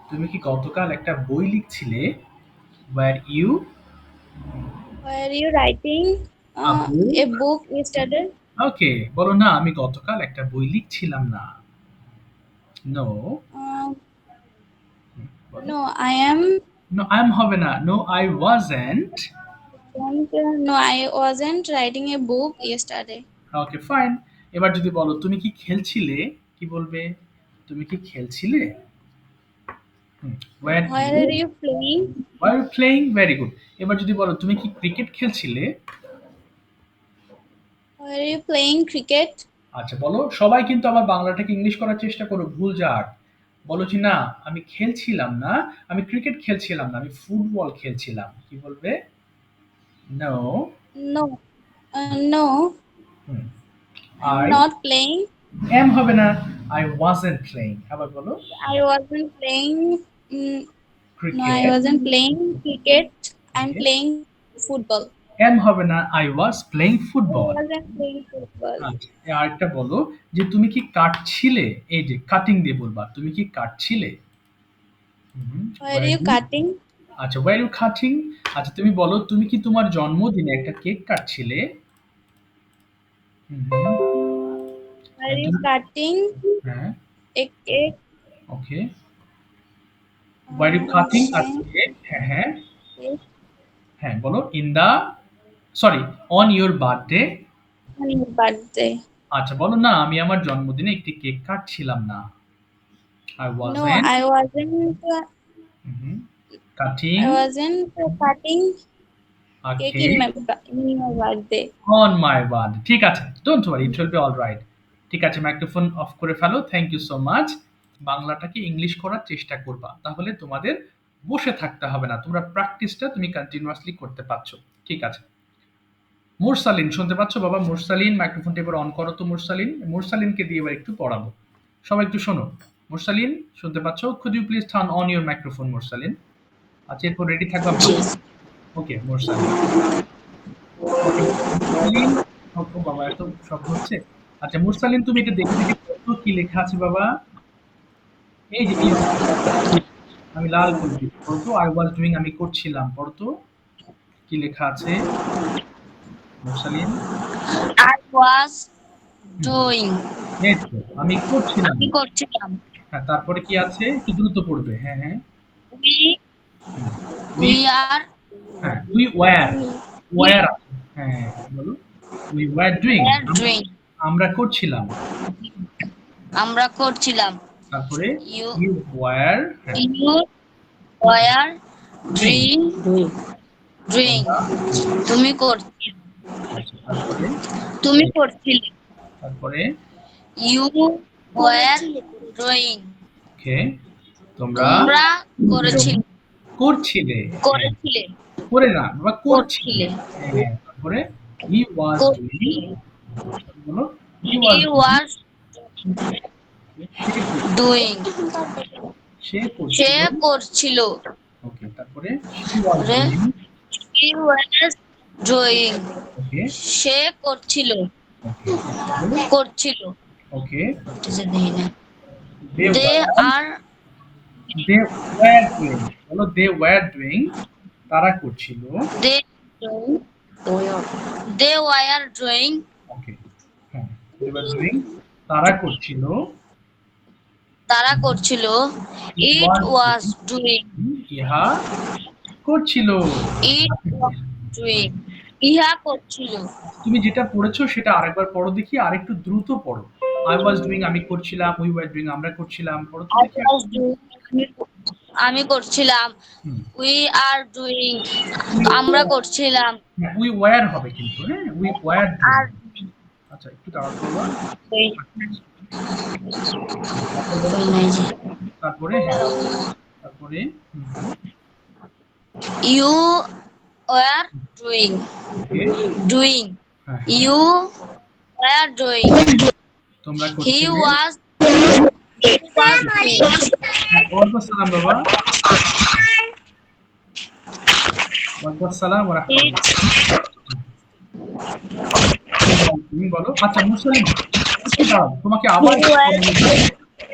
A: তুমি কি গতকাল একটা বই লিখছিলে? Were you
D: Were you writing
A: a book?
D: a book yesterday?
A: ওকে, বলো না আমি গতকাল একটা বই লিখছিলাম না। No,
D: Uh,
A: বলো।
D: no, I am.
A: No, I am হবে না। No, I wasn't।
D: No, I wasn't writing a book yesterday.
A: Okay, fine. এবার যদি বলো তুমি কি খেলছিলে? কি বলবে? তুমি কি খেলছিলে? হুম, Were
D: Where
A: you?
D: are you playing?
A: Were you playing? Very good। এবার যদি বলো তুমি কি cricket খেলছিলে?
D: Were you playing cricket?
A: আচ্ছা, বলো। সবাই কিন্তু আমার বাংলাটাকে ইংলিশ করার চেষ্টা করো, ভুল যাক। বলো যে না, আমি খেলছিলাম না, আমি ক্রিকেট খেলছিলাম না, আমি ফুটবল খেলছিলাম। কি বলবে? No,
D: No, no,
A: hmm,
D: I'm
A: I
D: not playing.
A: am হবে না, I wasn't playing। আবার বলো।
D: I wasn't playing. No, I
A: cricket.
D: wasn't playing cricket. I'm
A: okay.
D: playing football.
A: am হবে না, I was playing
D: I
A: football।
D: wasn't playing football.
A: আচ্ছা, আরেকটা বলো যে তুমি কি কাটছিলে? এই যে কাটিং দিয়ে বলবা। তুমি কি কাটছিলে? হুম,
D: Were
A: were
D: you
A: you?
D: cutting?
A: আচ্ছা, were you cutting? আচ্ছা, তুমি বলো তুমি কি তোমার জন্মদিনে একটা কেক কাটছিলে? হুম,
D: Were you
A: তুমি-
D: cutting
A: হ্যাঁ,
D: a cake?
A: Okay. were you cutting a
D: Okay.
A: cake? হ্যাঁ, হ্যাঁ,
D: Yes,
A: হ্যাঁ, বলো। in the, sorry, on your birthday।
D: on your birthday.
A: আচ্ছা, বলো না আমি আমার জন্মদিনে একটি কেক কাটছিলাম না। I
D: No,
A: wasn't
D: I wasn't.
A: cutting
D: I wasn't cutting
A: a
D: cake
A: cake
D: in my birthday.
A: on my birthday। ঠিক আছে, don't worry, it will be all right. ঠিক আছে, মাইক্রোফোন অফ করে ফেলো। Thank you so much. বাংলাটাকে English করার চেষ্টা করবা, তাহলে তোমাদের বসে থাকতে হবে না। তোমরা প্র্যাকটিসটা তুমি কন্টিনিউয়াসলি করতে পারছো। ঠিক আছে। মুরসালিন শুনতে পাচ্ছ বাবা? মুরসালিন মাইক্রোফোনটা এবার অন করো তো। মুরসালিন, মুরসালিনকে দিয়ে এবার একটু পড়াবো। সবাই একটু শোনো। মুরসালিন শুনতে পাচ্ছ? Could you please turn on your microphone Mursalin? আচ্ছা, এরপর রেডি থাকবা? ওকে, মুরসালিন। ওকে, মুরসালিন। ও বাবা, এত শব্দ হচ্ছে। আচ্ছা মুরসালিন, তুমি এটা দেখে দেখে পড়তো কি লেখা আছে বাবা। এই যে এই অংশটা আমি লাল করে দিচ্ছি, পড়তো। আই ওয়াজ ডুইং, আমি করছিলাম, পড়তো কি লেখা আছে মুরসালিন।
B: I was
A: hmm,
B: doing.
A: এই তো, আমি করছিলাম।
B: আমি করছিলাম।
A: হ্যাঁ, তারপরে কি আছে একটু দ্রুত পড়বে। হ্যাঁ হ্যাঁ।
B: We
A: hmm, we,
B: we are
A: হ্যাঁ উই ওয়্যার, ওয়্যার আছে। হ্যাঁ বলো, we were doing,
B: were doing.
A: আমরা করছিলাম।
B: আমরা করছিলাম।
A: তারপরে
B: You
A: ইউ ওয়্যার, হ্যাঁ
B: you were
A: ডুইং,
B: doing.
A: তোমরা।
B: তুমি করছিলে।
A: আচ্ছা, তারপরে
B: তুমি করছিলে।
A: তারপরে
B: You were doing.
A: ওকে, তোমরা
B: তোমরা করেছিলে।
A: করছিলে। হ্যাঁ,
B: করেছিলে।
A: করে না বা করছিলে।
B: করছিলে।
A: হ্যাঁ, তারপরে হি ওয়াজ ডুইং,
B: করছিলে।
A: বলো হি
B: He
A: ওয়াজ ডুইং,
B: was
A: সে করছিল,
B: doing.
A: সে
B: সে
A: করছিল।
B: করছিল।
A: ওকে, তারপরে শি ওয়াজ
B: রে
A: doing.
B: He was doing.
A: Okay
B: সে করছিল।
A: ওকে, তারপরে
B: করছিল।
A: ওকে,
B: করতেছে দেখি না।
A: They
B: They
A: were,
B: are
A: they were doing, বলো দে ওয়্যার ডুইং, তারা করছিল।
B: they doing. They were doing.
A: ওকে, হ্যাঁ দে ওয়্যার ডুইং, তারা করছিল।
B: তারা করছিল।
A: ইট
B: It
A: ওয়াজ
B: was doing.
A: ইহা করছিল।
B: It was doing. ইহা করছিল।
A: তুমি যেটা পড়েছো সেটা আরেকবার পড়ো দেখি, আর একটু দ্রুত পড়ো। আই ওয়াজ ডুইং, আমি করছিলাম। উই ওয়ার ডুইং, আমরা করছিলাম। পড়ো তো
B: I
A: দেখি।
B: was doing. আমি করছিলাম।
A: হুম,
B: We are doing.
A: উই
B: আমরা করছিলাম।
A: উই ওয়্যার হবে কিন্তু। হ্যাঁ, উই ওয়্যার ডুইং।
B: আর
A: আচ্ছা, একটু তাড়াতাড়ি করবা।
B: doing.
A: তারপর বলো তো।
B: নাই যে।
A: তারপরে হ্যাঁ, তারপরে
B: You were doing.
A: Okay,
B: Doing.
A: হ্যাঁ হ্যাঁ,
B: You were doing.
A: তোমরা
B: He
A: করছিলে।
B: was doing.
A: হ্যাঁ, ওয়ালাইকুম সালাম বাবা, ওয়ালাইকুম সালাম ওয়া
B: It
A: রাহমাতুল্লাহ। তুমি বলো। আচ্ছা মুরসালিন, একটু দাঁড়াও, তোমাকে আবার
B: you
A: একটু
B: were
A: পরে বলবো।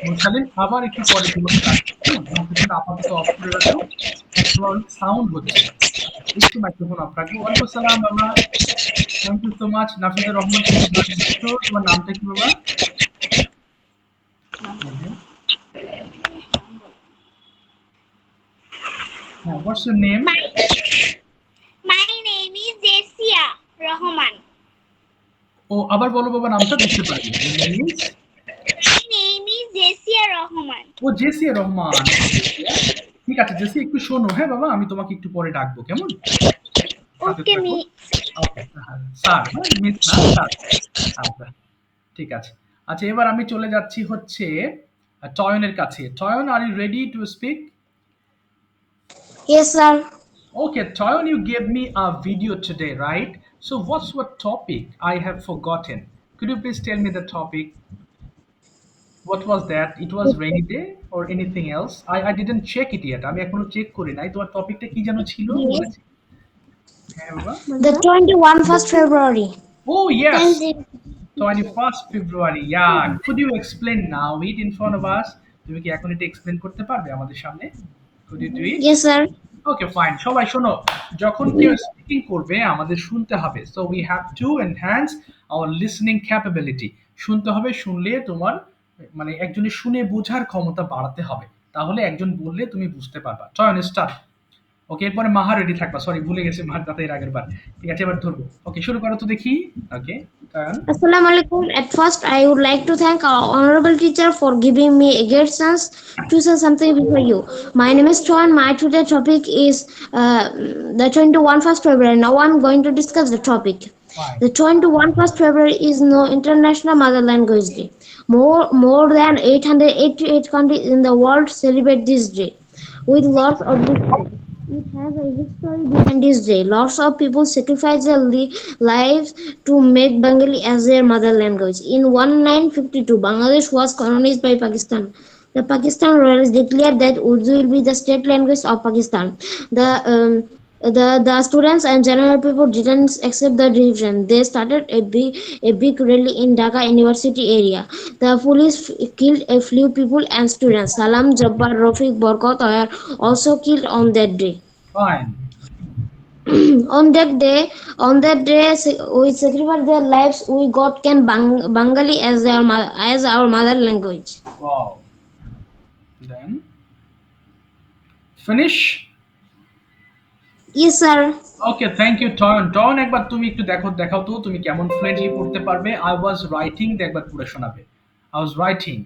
A: মুরসালিন, আবার একটু পরে তোমাকে ডাকবো। হ্যাঁ, মাইক্রোফোনটা আপাতত অফ করে রাখো। তোমার সাউন্ড হচ্ছে, একটু মাইক্রোফোন অফ রাখবো। ওয়ালাইকুম সালাম বাবা, thank you so much. Nafiza Rahman, তুমি জয়েন করছো। তোমার নামটা কি বাবা? হ্যাঁ, what's your name?
C: My name is Jessia Rahman.
A: ও আবার বলো বাবা, নামটা বুঝতে পারিনি। Your name is?
C: My name is Jessia Rahman.
A: ও জেসিয়া রহমান। ঠিক আছে জেসি, একটু শোনো। হ্যাঁ বাবা, আমি তোমাকে একটু পরে ডাকবো, কেমন? সাথে
C: Okay,
A: থাকো।
C: me.
A: ওকে, স্যার, হ্যাঁ মিস না, স্যার। আচ্ছা, ঠিক আছে। আচ্ছা, এবার আমি চলে যাচ্ছি হচ্ছে টয়নের কাছে। Toyon, are you ready to speak?
B: Yes, sir.
A: Okay, Toyon, you gave me a video today, right? So what's what topic? I have forgotten. Could you please tell me the topic? What was that? It was rainy day or anything else? I didn't check it yet. আমি এখনো check করি নাই। তোমার টপিকটা কি যেন ছিল? মনে আছে? হ্যাঁ বাবা।
B: The 21st February.
A: Oh yes, 21st February. Yeah. Could you explain now it in front of us? তুমি কি এখন এটা এক্সপ্লেন করতে পারবে আমাদের সামনে? Could you do it?
B: Yes, sir.
A: Okay fine, সবাই শোনো। যখন কেউ স্পিকিং করবে আমাদের শুনতে হবে। So we have to enhance our listening capability. শুনতে হবে, শুনলে তোমার মানে একজনের শুনে বোঝার ক্ষমতা বাড়াতে হবে, তাহলে একজন বললে তুমি বুঝতে পারবা। চয়ন স্টার্ট। ওকে, এরপরে মাহা রেডি থাকবা। সরি, ভুলে গেছি মাহার কথা এর আগের বার। ঠিক আছে, এবার ধরবো। ওকে, শুরু করো তো দেখি। ওকে চয়ন।
B: Assalamu alaikum. At first, I would like to thank our honorable teacher for giving me a great chance to say something before you. My name is Chuan. My today's topic is the 21st February. Now I'm going to discuss the topic.
A: Fine.
B: The 21st February is no International Mother Language Day. More than 888 countries in the world celebrate this day with lots of different. It has a history behind this day. Lots of people sacrifice their lives to make Bengali as their mother language. In 1952, Bangladesh was colonized by Pakistan. The Pakistan royals declared that Urdu will be the state language of Pakistan. The students and general people didn't accept the decision. They started a big rally in Dhaka University area. The police killed a few people and students. Salam, Jabbar, Rafiq, Borkot were also killed on that day.
A: Fine.
B: On that day, we sacrificed their lives. We got can Bengali as our mother language.
A: Wow. Then finish.
B: Yes, sir.
A: Okay, thank you Toyon. Toyon, একবার তুমি একটু দেখাও তো তুমি কেমন fluently পড়তে পারবে। I was writing একবার পড়ে শোনাবে। I was writing.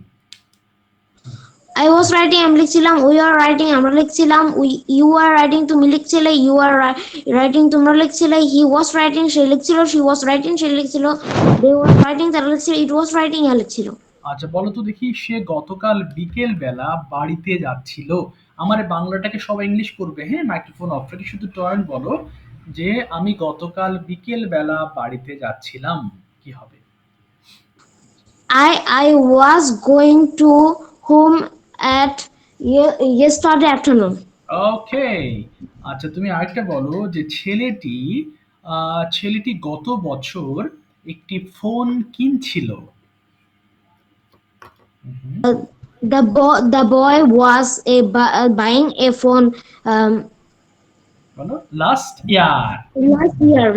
B: I was writing, আমি লিখছিলাম। We are writing, আমরা লিখছিলাম। You are writing, তুমি লিখছিলে। You are writing, তোমরা লিখছিলে। He was writing, say লিখছিল। She was writing, say লিখছিল। They was writing, তারা লিখছিল। It was writing, এরা লিখছিল।
A: আচ্ছা বলো তো দেখি, সে গতকাল বিকেল বেলা বাড়িতে যাচ্ছিল। আমার এই বাংলাটাকে সবাই ইংলিশ করবে, হ্যাঁ, মাইক্রোফোন অফ রেখে শুধু টয়ন বলো যে আমি গতকাল বিকেল বেলা বাড়িতে যাচ্ছিলাম, কি হবে?
B: I was going to home at yesterday afternoon.
A: ওকে। আচ্ছা তুমি আরেকটা বলো যে ছেলেটি গত বছর একটি ফোন কিনছিল। হুম,
B: The boy was buying a phone
A: বলো last year.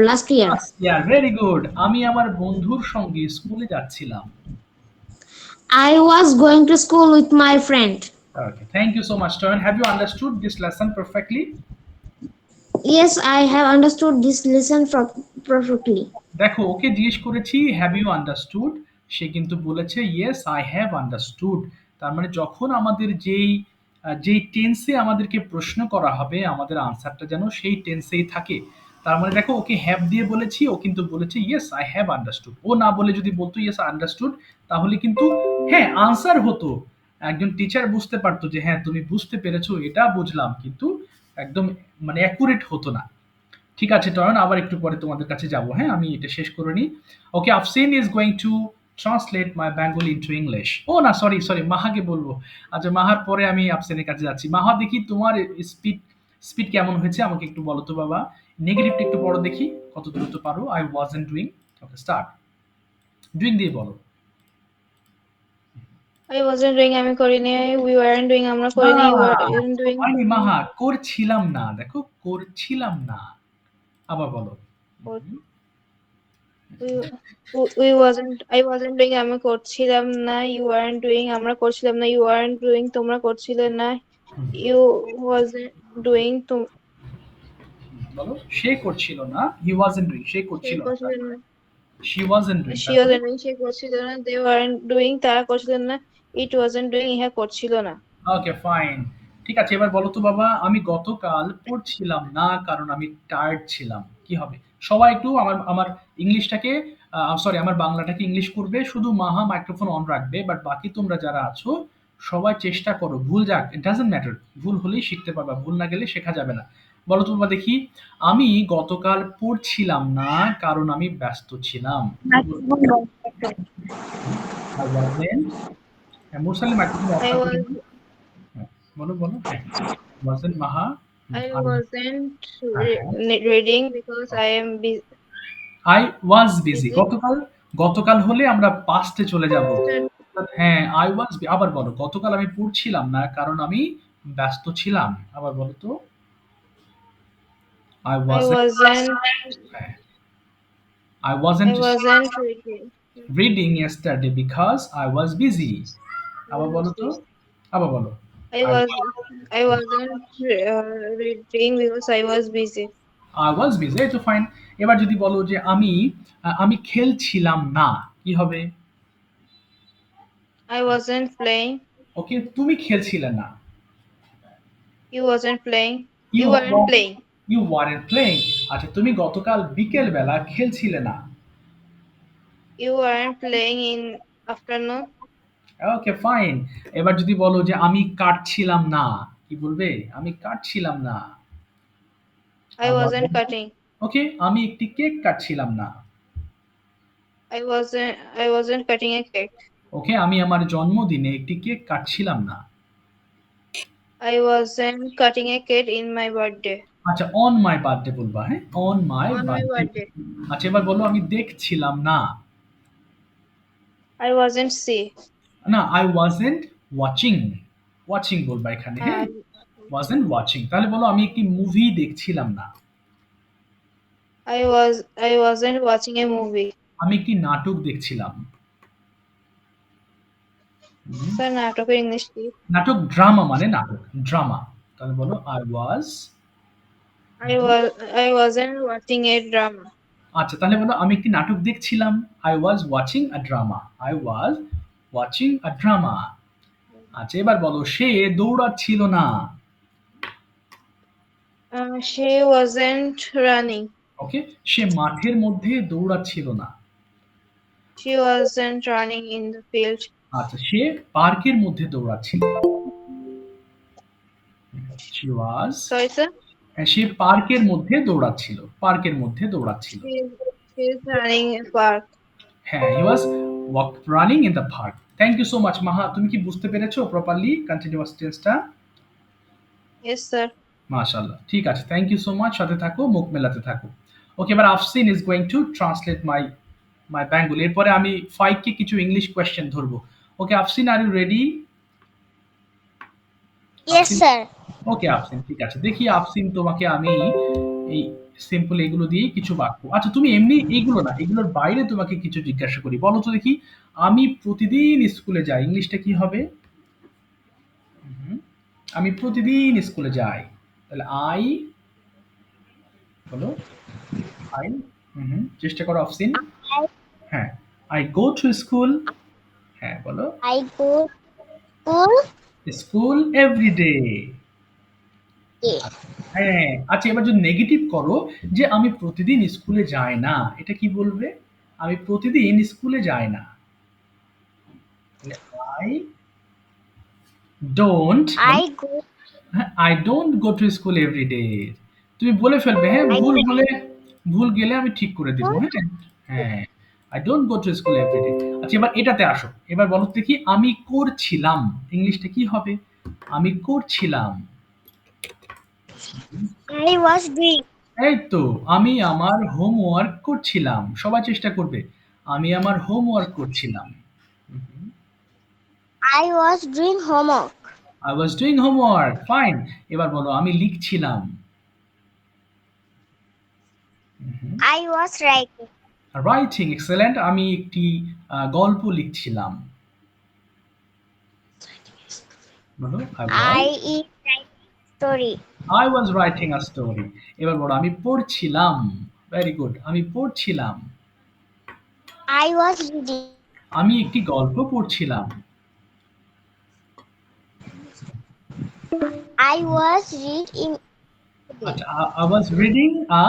B: last year.
A: Year, very good. আমি আমার বন্ধুর সঙ্গে স্কুলে যাচ্ছিলাম।
B: I was going to school with my friend.
A: Okay, thank you so much, Toyan. Have you understood this lesson perfectly?
B: Yes, I have understood this lesson perfectly.
A: দেখো, ওকে জিজ্ঞেস করেছি have you understood, সে কিন্তু বলেছে ইয়েস আই হ্যাভ আন্ডারস্টুড। তার মানে যখন আমাদের যেই টেন্সে আমাদেরকে প্রশ্ন করা হবে, আমাদের আনসারটা যেন সেই টেন্সেই থাকে। তার মানে দেখো, ওকে হ্যাভ দিয়ে বলেছি, ও কিন্তু বলেছে ইয়েস আই হ্যাভ আন্ডারস্টুড। ও না বলে যদি বলতো ইয়েস আন্ডারস্টুড, তাহলে কিন্তু হ্যাঁ আনসার হতো। একজন টিচার বুঝতে পারতো যে হ্যাঁ তুমি বুঝতে পেরেছো, এটা বুঝলাম, কিন্তু একদম মানে অ্যাকুরেট হতো না। ঠিক আছে টয়ন, আবার একটু পরে তোমাদের কাছে যাব, হ্যাঁ, আমি এটা শেষ করে নিই। Okay, Afsin is going to translate my Bengali into English. ও না, সরি, মাহাকে বলবো। আচ্ছা, মাহার পরে আমি আফসিনের কাছে যাচ্ছি। মাহা, দেখি তোমার স্পিড স্পিড কেমন হয়েছে, আমাকে একটু বলো তো বাবা। নেগেটিভটা একটু পড়ো দেখি কত দ্রুত পারো। I wasn't doing. Okay, start. Doing দিয়ে বলো।
D: I wasn't doing, আমি করিনি। We weren't doing, আমরা করিনি। You weren't doing,
A: হয়নি মাহা, করছিলাম না। দেখো, করছিলাম না। আবার বলো।
D: we wasn't, I wasn't doing, আমি করছিলাম না। You weren't doing, আমরা করছিলাম না। You weren't doing, তোমরা করছিলে না। You wasn't doing,
A: বলো, সে করছিল না। হি ওয়াজন্ট ডুইং, সে
D: সে
A: করছিল না।
D: করছিলেন না।
A: শি ওয়াজন্ট ডুইং,
D: She
A: তারপরে
D: wasn't doing, সে করছিল না। They weren't doing, তারা করছিলেন না। It wasn't doing, ইহা করছিল না।
A: ওকে, ফাইন। ঠিক আছে, এবার বলো তো বাবা, আমি গতকাল পড়ছিলাম না কারণ আমি টায়ার্ড ছিলাম, কি হবে? সবাই একটু আমার আমার ইংলিশটাকে সরি আমার বাংলাটাকে ইংলিশ করবে, শুধু মাহা মাইক্রোফোন অন রাখবে, বাট বাকি তোমরা যারা আছো সবাই চেষ্টা করো, ভুল যাক, ইট ডাজন্ট ম্যাটার, ভুল হলেই শিখতে পারবা, ভুল না গেলে শেখা যাবে না। বলো তো বাবা দেখি, আমি গতকাল পড়ছিলাম না কারণ আমি ব্যস্ত ছিলাম। I wasn't, Morsali microphone off
D: I
A: রাখো
D: was,
A: কিন্তু। হ্যাঁ, বলো, হ্যাঁ, wasn't Maha.
D: I
A: I
D: wasn't
A: হ্যাঁ, হ্যাঁ।
D: reading because I am busy.
A: I was busy। গতকাল হলে আমরা পাস্টে চলে যাব। হ্যাঁ, I was আবার বলো, গতকাল আমি পড়ছিলাম না কারণ আমি ব্যস্ত ছিলাম। আবার বলো তো। I
D: I
A: wasn't,
D: wasn't,
A: হ্যাঁ, I
D: I
A: wasn't
D: wasn't reading.
A: reading yesterday because I was busy। আবার বলো তো। আবার বলো।
D: I
A: I
D: was, I wasn't reading because I was busy.
A: I was busy, এই তো ফাইন। এবার যদি বলো যে আমি খেলছিলাম না, কি হবে?
D: I wasn't playing.
A: ওকে, তুমি খেলছিলে না।
D: You wasn't playing.
A: You
D: You weren't playing.
A: You weren't playing. আচ্ছা, তুমি গতকাল বিকেল বেলা খেলছিলে না।
D: You weren't playing in afternoon.
A: Okay, fine. এবার যদি বলো যে আমি কাটছিলাম না, কি বলবে? আমি কাটছিলাম না।
D: I wasn't cutting.
A: ওকে, আমি একটি কেক কাটছিলাম না।
D: I wasn't cutting a cake.
A: ওকে, আমি আমার জন্মদিনে একটি কেক কাটছিলাম না।
F: I wasn't cutting a cake in my birthday.
A: আচ্ছা, অন মাই বার্থডে বলবা, হ্যাঁ, on my
F: On my
A: birthday.
F: birthday.
A: আচ্ছা, এবার বলো আমি দেখছিলাম না।
F: I wasn't see.
A: না, আই ওয়াজেন্ট ওয়াচিং। ওয়াচিং বলবা এখানে, হ্যাঁ, ওয়াজেন্ট ওয়াচিং। তাহলে বলো আমি একটি মুভি দেখছিলাম না।
F: I wasn't watching a movie.
A: আমি একটি নাটক দেখছিলাম। হুম,
F: Sir, নাটকের ইংলিশ কি?
A: নাটক ড্রামা মানে নাটক, ড্রামা। তাহলে বলো I was.
F: I wasn't watching a drama.
A: আচ্ছা, তাহলে বলো আমি একটি নাটক দেখছিলাম। I was watching a drama. I was watching a drama. আচ্ছা, এবার বলো সে দৌড়াচ্ছিল না।
F: She wasn't running.
A: ওকে, সে মাঠের মধ্যে দৌড়াচ্ছিল না।
F: She wasn't running in the field.
A: আচ্ছা, সে পার্কের মধ্যে দৌড়াচ্ছিল। She was,
F: Sorry, sir.
A: সে পার্কের মধ্যে দৌড়াচ্ছিল। পার্কের মধ্যে দৌড়াচ্ছিল।
F: She is running in park.
A: হ্যাঁ, he was running in the park. Thank you so much Maha. তুমি কি বুঝতে পেরেছো প্রপারলি কন্টিনিউয়াস টেন্সটা?
F: Yes, sir.
A: মাশাআল্লাহ, ঠিক আছে, থ্যাংক ইউ সো মাচ। সাথে থাকো, মুখ মেলাতে থাকো। ওকে, এবার Afsin is going to translate my Bengali. এরপরে আমি ফাইককে কিছু ইংলিশ কোয়েশ্চেন ধরবো। Okay Afsin, are you ready?
B: Yes, sir.
A: Okay Afsin, ঠিক আছে। দেখি আফসিন, তোমাকে আমি এই সিম্পল এগুলো দিয়ে কিছু বাক্য, আচ্ছা তুমি এমনি এইগুলো না, এগুলোর বাইরে তোমাকে কিছু জিজ্ঞাসা করি। বলো তো দেখি, আমি প্রতিদিন স্কুলে যাই, ইংলিশটা কি হবে? আমি প্রতিদিন স্কুলে যাই। তাহলে আই, বলো আই। চেষ্টা করো আফসিন। হ্যাঁ, আই গো টু স্কুল। হ্যাঁ, বলো
B: I go to
A: school every day.
B: school.
A: হ্যাঁ, আচ্ছা এবার যদি নেগেটিভ করো যে আমি প্রতিদিন স্কুলে যাই না, এটা কি বলবে? আমি প্রতিদিন স্কুলে যাই না। I don't,
B: I go.
A: I don't go to school every day. তুমি বলে ফেলবে, হ্যাঁ, ভুল গেলে আমি ঠিক করে দিব, হ্যাঁ। হ্যাঁ, I don't go to school every day. আচ্ছা, এবার এটাতে আসো। এবার বলো দেখি, আমি করছিলাম, ইংলিশটা কি হবে? আমি করছিলাম।
B: I was doing.
A: এই তো, আমি আমার হোমওয়ার্ক করছিলাম। সবাই চেষ্টা করবে, আমি আমার হোমওয়ার্ক করছিলাম।
B: I was doing homework.
A: I was doing homework, fine. এবার বলো আমি লিখছিলাম।
B: I was writing.
A: Writing, excellent. আমি একটি গল্প লিখছিলাম। বলো
B: I is writing story.
A: I was writing a story. এবার বলো আমি পড়ছিলাম। ভেরি গুড, আমি পড়ছিলাম।
B: I was reading.
A: আমি একটি গল্প পড়ছিলাম।
B: I was reading
A: আচ্ছা, I was reading a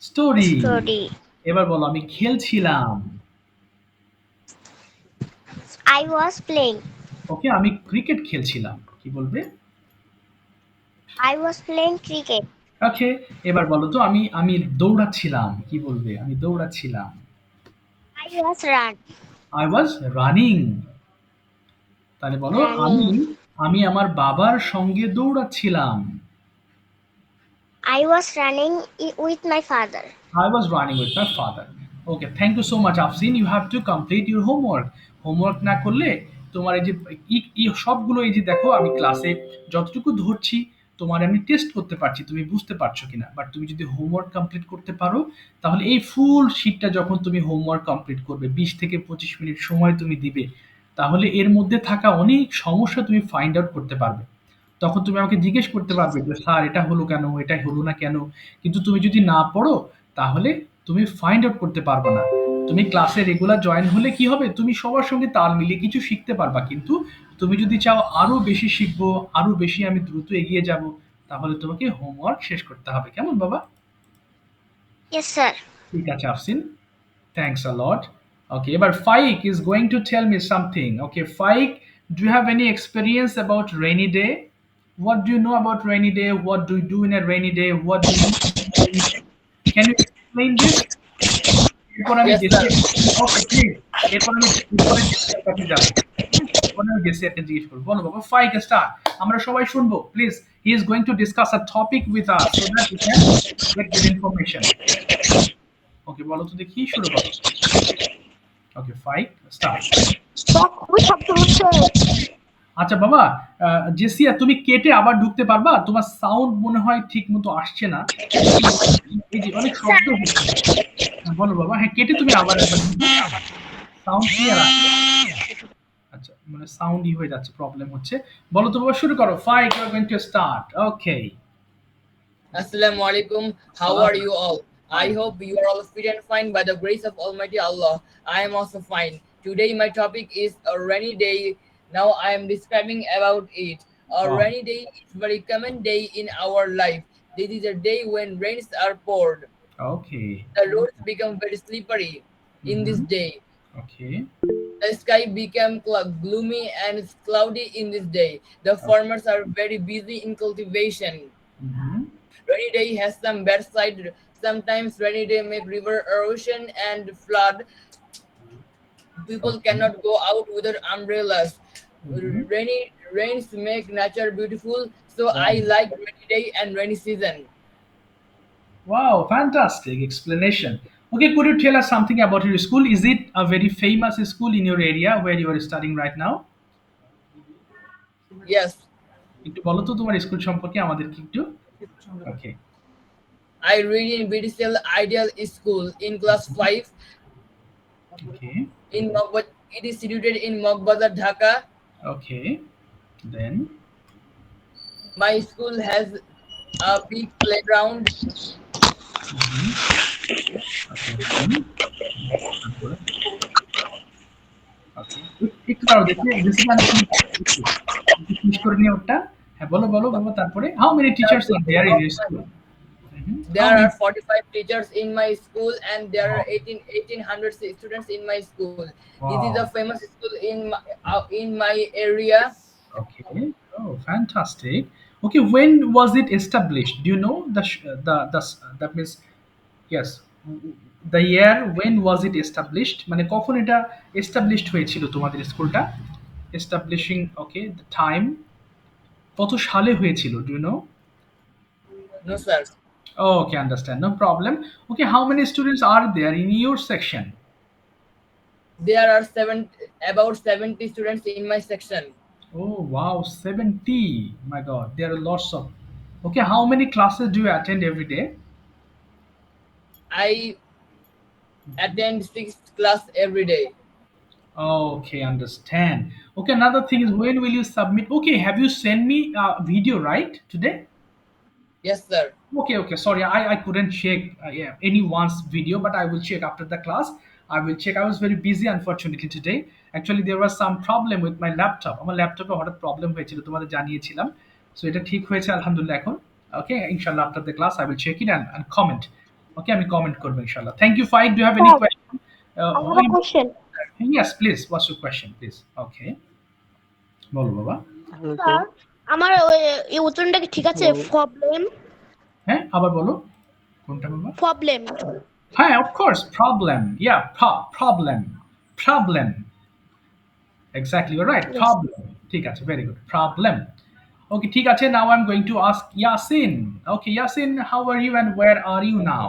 A: story.
B: story.
A: এবার বলো আমি খেলছিলাম।
B: I was playing.
A: ওকে, আমি ক্রিকেট খেলছিলাম। কি বলবে?
B: I was playing cricket.
A: ওকে, এবার বলো তো আমি দৌড়াচ্ছিলাম। কি বলবে? আমি দৌড়াচ্ছিলাম।
B: I was run.
A: I was running. তাহলে বলো
B: Running.
A: আমি আমার বাবার সঙ্গে দৌড়াচ্ছিলাম।
B: I was running with my father.
A: I was running with my father. Okay, thank you so much, Afseen. You have to complete your homework. Homework না করলে তোমার এই যে সবগুলো, এই যে দেখো আমি ক্লাসে যতটুকু ধরছি তোমার আমি টেস্ট করতে পারছি তুমি বুঝতে পারছো কিনা। বাট তুমি যদি হোমওয়ার্ক কমপ্লিট করতে পারো, তাহলে এই ফুল শিটটা যখন তুমি হোমওয়ার্ক কমপ্লিট করবে, 20 থেকে 25 মিনিট সময় তুমি দিবে, তাহলে এর মধ্যে থাকা অনেক সমস্যা তুমি ফাইন্ড আউট করতে পারবে। তখন তুমি আমাকে জিজ্ঞেস করতে পারবে যে স্যার এটা হলো কেন, এটা হলো না কেন। কিন্তু তুমি যদি না পড়ো, তাহলে তুমি ফাইন্ড আউট করতে পারবে না। তুমি ক্লাসে রেগুলার জয়েন হলে কি হবে, তুমি সবার সঙ্গে তাল মিলিয়ে কিছু শিখতে পারবা। কিন্তু তুমি যদি চাও আরো বেশি শিখবো, আরো বেশি আমি দ্রুত এগিয়ে যাব, তাহলে তোমাকে হোমওয়ার্ক শেষ করতে হবে। কেমন বাবা?
B: Yes, sir.
A: ঠিক আছে আফসিন, থ্যাংকস আ লট। ওকে, এবার Faik is going to tell me something. Okay Faik, do you have any experience about rainy day? What do you know about rainy day? What do you do in a rainy day? What do you do in a rainy day? Can you explain this? এরপর আমি
E: Yes,
A: Jessie,
E: sir.
A: Okay please, এরপরে জেসিয়ার কাছে যাবো। এরপরে আমি জেসিয়ারকে জিজ্ঞেস করবো, বলো বাবা, ফাইক স্টার, আমরা সবাই শুনবো please. He is going to discuss a topic with us so that we can get good information. Okay বলো তো দেখি, শুরু করো। ওকে ফাইক স্টার্ট। আচ্ছা বাবা, জেসিয়া তুমি কেটে আবার ঢুকতে পারবা? তোমার সাউন্ড মনে হয় ঠিক মতো আসছে না। এই যে অনেক শব্দ হচ্ছে। হ্যাঁ, বলো বাবা, হ্যাঁ কেটে তুমি আবার একবার ঢুকো, সাউন্ড ক্লিয়ার আসছে। আচ্ছা মানে সাউন্ডই হয়ে যাচ্ছে, প্রবলেম হচ্ছে। বলো তো বাবা, শুরু করো। Five, you are going to start. Okay.
E: Assalamu alaikum. How are you all? I hope you are all fit and fine by the grace of Almighty Allah. I am also fine. Today my topic is a rainy day. Now I am describing about it. A rainy day is a very common day in our life. This is a day when rains are poured.
A: Okay.
E: The roads become very slippery in this day.
A: Okay.
E: The sky became gloomy and cloudy in this day. The farmers are very busy in cultivation. Rainy day has some bad side. Sometimes rainy day make river erosion and flood. People cannot go out without umbrellas. Rainy rains make nature beautiful. So I like rainy day and rainy season.
A: Wow, fantastic explanation. Okay, could you tell us something about your school? Is it a very famous school in your area where you are studying right now?
E: Yes,
A: একটু বলো তো তোমার school সম্পর্কে আমাদেরকে একটু। ওকে।
E: I read in BDCL Ideal School in class 5
A: okay.
E: in Mogbazar. It is situated in Mogbazar, Dhaka.
A: Okay. Then.
E: My school has a big playground.
A: ওকে দেন। তারপরে? ওকে। একটু দাঁড়াও দেখি, বেশি গান শুনি। একটু ফিনিশ করে নিয়ে ওটা। হ্যাঁ বলো বলো বাবা, তারপরে how many teachers are there in your school? How
E: There
A: many?
E: are 45 teachers in my school and there are 1800 students in my school. This is a
A: Wow.
E: famous school in my area.
A: Okay. Oh, fantastic. Okay, when was it established? Do you know that means yes, the year when was it established? মানে কখন এটা established হয়েছিল তোমাদের স্কুলটা? Establishing, okay, the time কত সালে হয়েছিল? Do you know?
E: No, sir.
A: Oh, okay, understand. No problem. Okay, how many students are there in your section?
E: There are about 70 students in my section.
A: Oh, wow, 70. My God, there are lots of. Okay, how many classes do you attend every day?
E: I attend 6th class every day.
A: Okay, understand. Okay, another thing is when will you submit? Okay, have you sent me a video right today?
E: Yes, sir.
A: Okay, okay. Sorry, I couldn't check yeah, anyone's video, but I will check after the class. I will check. I was very busy, unfortunately, today. Actually, there was some problem with my laptop. আমার ল্যাপটপে হঠাৎ problem হয়েছিল, তোমাদের জানিয়েছিলাম। So এটা ঠিক হয়েছে আলহামদুলিল্লাহ এখন। ওকে, ইনশাআল্লাহ after the class I will check it and comment. Okay, আমি কমেন্ট করবো ইনশাআল্লাহ। Thank you Faik. Do have any question?
B: I have a question.
A: Yes, please. What's your question, please? Okay. বলো বাবা।
G: Hello,
B: sir,
G: sir.
B: আমার এই উত্তরটা কি ঠিক আছে?
G: Hello.
B: প্রবলেম
A: হ্যাঁ, আবার বলো। কোনটা বাবা?
B: Problem
A: Hi, of course, problem. Yeah, problem. Problem. Exactly, you're right. Problem. ঠিক আছে, very good. Problem. Okay, ঠিক আছে. Now I'm going to ask Yasin. Okay, Yasin, how are you and where are you now?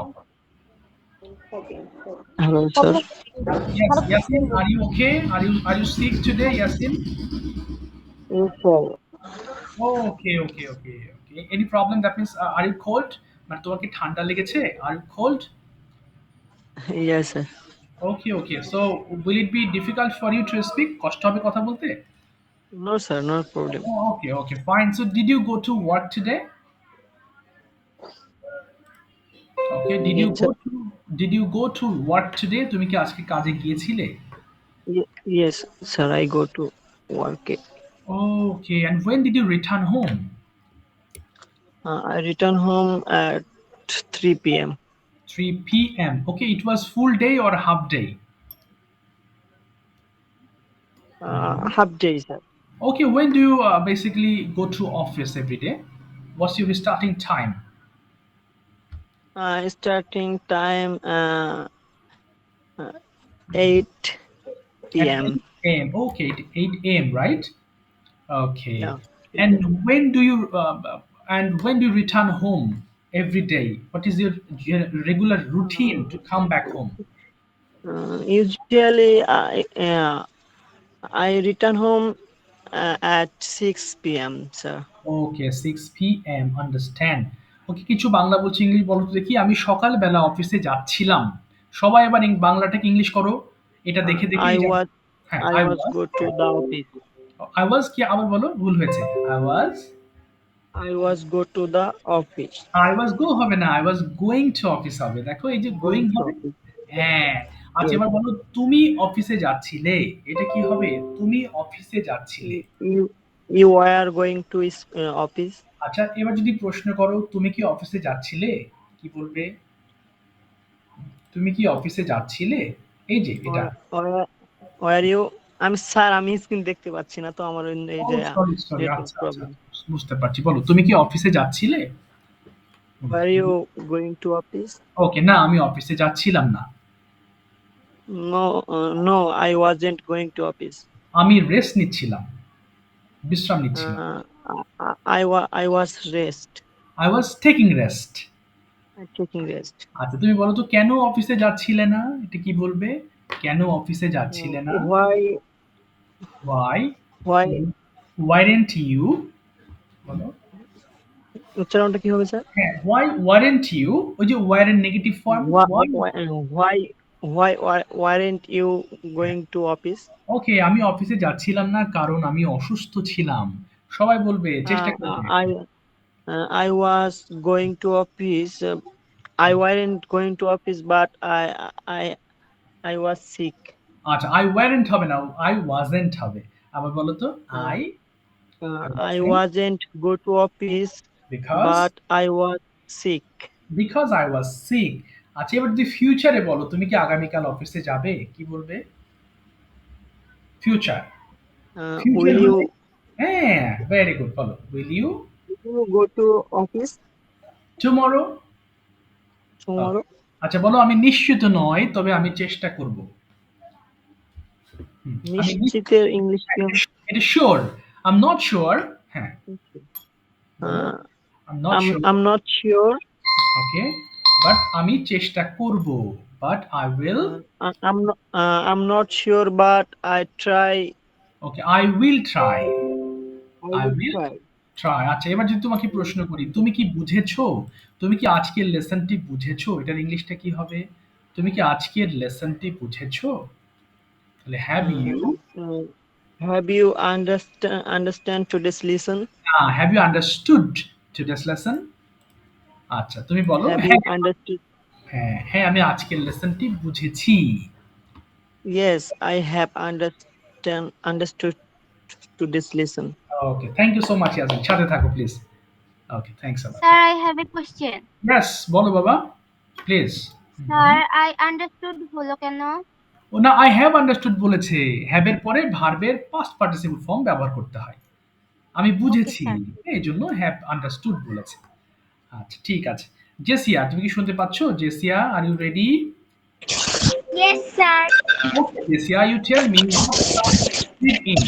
G: Hello, sir.
A: Yes, Yasin, are you okay? Are you sick today, Yasin?
G: Yes, sir.
A: Okay. Any problem? That means are you cold? মানে তোমার কি ঠান্ডা লেগেছে? Are you cold?
G: Yes, sir.
A: Okay. So will it be difficult for you to speak? কষ্ট হবে কথা বলতে?
G: No, sir. No problem.
A: Oh, okay, fine. So did you go to work today? Okay,
G: Yes, sir.
A: did you go to work today? তুমি কি আজকে কাজে গিয়েছিলে?
G: Yes, sir. I go to work.
A: Okay, and when did you return home?
G: I return home at 3 p.m.
A: 3 p.m. Okay, it was full day or half day?
G: Half day, sir.
A: Okay, when do you basically go to office every day? What's your starting time?
G: Starting time 8
A: At
G: p.m.
A: 8 a.m. Okay, 8 a.m. Right? Okay.
G: Yeah.
A: And when do you return home every day? What is your regular routine to come back home?
G: Usually, I return home at 6 p.m., sir.
A: Okay 6 p.m. Understand. Okay কিছু বাংলা বলছি, English বলো তো দেখি। আমি সকালবেলা অফিসে যাচ্ছিলাম। সবাই আবার বাংলাটাকে ইংলিশ করো। এটা দেখে দেখেই
G: I was
A: হ্যাঁ,
G: I was go to the office.
A: I was কি আবার বলো, ভুল হয়েছে।
G: I was go to the office.
A: I was গো হবে না, I was going to office হবে। দেখো এই যে গোয়িং
G: Going to
A: হবে।
G: office.
A: হ্যাঁ। আচ্ছা
G: Yes.
A: এবার বলো তুমি অফিসে যাচ্ছিলে। এটা কি হবে? তুমি অফিসে যাচ্ছিলে।
G: You were going to office.
A: আচ্ছা এবার যদি প্রশ্ন করো তুমি কি অফিসে যাচ্ছিলে, কি বলবে? তুমি কি অফিসে যাচ্ছিলে? এই যে এটা।
G: Where you? আমি স্যার আমি স্ক্রিন দেখতে পাচ্ছি না তো আমার এই
A: ও
G: যে
A: সরি সরি,
G: নেটওয়ার্ক
A: আচ্ছা আচ্ছা,
G: প্রবলেম।
A: বুঝতে পারছি। বলো তুমি কি অফিসে যাচ্ছিলে?
G: Were you going to office?
A: ওকে না, আমি অফিসে যাচ্ছিলাম না।
G: No, I wasn't going to office.
A: আমি রেস্ট নিচ্ছিলাম, বিশ্রাম নিচ্ছিলাম।
G: I was rest.
A: I was taking rest.
G: Taking rest.
A: আচ্ছা তুমি বলো তো কেন অফিসে যাচ্ছিলে না? এটা কি বলবে? কেন অফিসে যাচ্ছিলে না?
G: Why
A: why
G: why
A: weren't you? বলো।
G: উচ্চারণটা কি হবে স্যার?
A: হ্যাঁ, ওয়াই ওয়ারেন্ট ইউ, ওই যে warrant negative form.
G: Why weren't you going to office?
A: ওকে আমি অফিসে যাচ্ছিলাম না কারণ আমি অসুস্থ ছিলাম। সবাই বলবে, চেষ্টা করবে।
G: I was going to office. I weren't going to office, but I was sick.
A: আচ্ছা আই ওয়ারেন্ট হবে না, আই ওয়াজেন্ট হবে। আবার বলো তো। I
G: I wasn't go to office,
A: because
G: but I was sick.
A: Because I was sick. আচ্ছা এবার যদি ফিউচারে বলো তুমি কি আগামীকাল অফিসে যাবে, কি বলবে? ফিউচার। ফিউচার
G: Will you
A: হ্যাঁ, ভেরি গুড। বলো will you
G: go to office
A: tomorrow?
G: tomorrow?
A: আচ্ছা বলো আমি নিশ্চিত নয়, তবে আমি চেষ্টা করব। আমি
G: নিশ্চিতের ইংলিশ কি হবে?
A: এটা sure. I am not sure. হ্যাঁ, I am not sure.
G: I'm not sure.
A: Okay, but আমি চেষ্টা করব। But I will.
G: I'm not sure, but I try.
A: Okay, I will try.
G: I
A: I
G: will
A: will
G: try.
A: Try. আচ্ছা এবার যদি তোমাকে প্রশ্ন করি, তুমি কি বুঝেছো? তুমি কি আজকের লেসনটি বুঝেছো? এটার ইংলিশটা কি হবে? তুমি কি আজকের লেসনটি বুঝেছো? তাহলে have you
G: Have you understand today's lesson?
A: Have you understood today's lesson? আচ্ছা তুমি বলো
G: Have
A: হ্যাঁ।
G: you understood?
A: হ্যাঁ হ্যাঁ, আমি আজকের লেসনটি বুঝেছি।
G: Yes, I have understood today's lesson.
A: Okay, thank you so much Yasmin, সাথে থাকো please. Okay, thanks a lot.
C: Sir, I have a question.
A: Yes বলো বাবা, প্লিজ।
C: Sir, I understood হলো কেন?
A: ও না, আই হ্যাভ আন্ডারস্টুড বলেছে। হ্যাভ এর পরে ভার্বের পাস্ট পার্টিসিপল ফর্ম ব্যবহার করতে হয়। আমি বুঝেছি, এই জন্য হ্যাভ আন্ডারস্টুড বলেছে। আচ্ছা ঠিক আছে। জেসিয়া তুমি কি শুনতে পাচ্ছ? Jesia are you ready?
C: Yes, sir.
A: Okay Jesia, you tell me what class did in.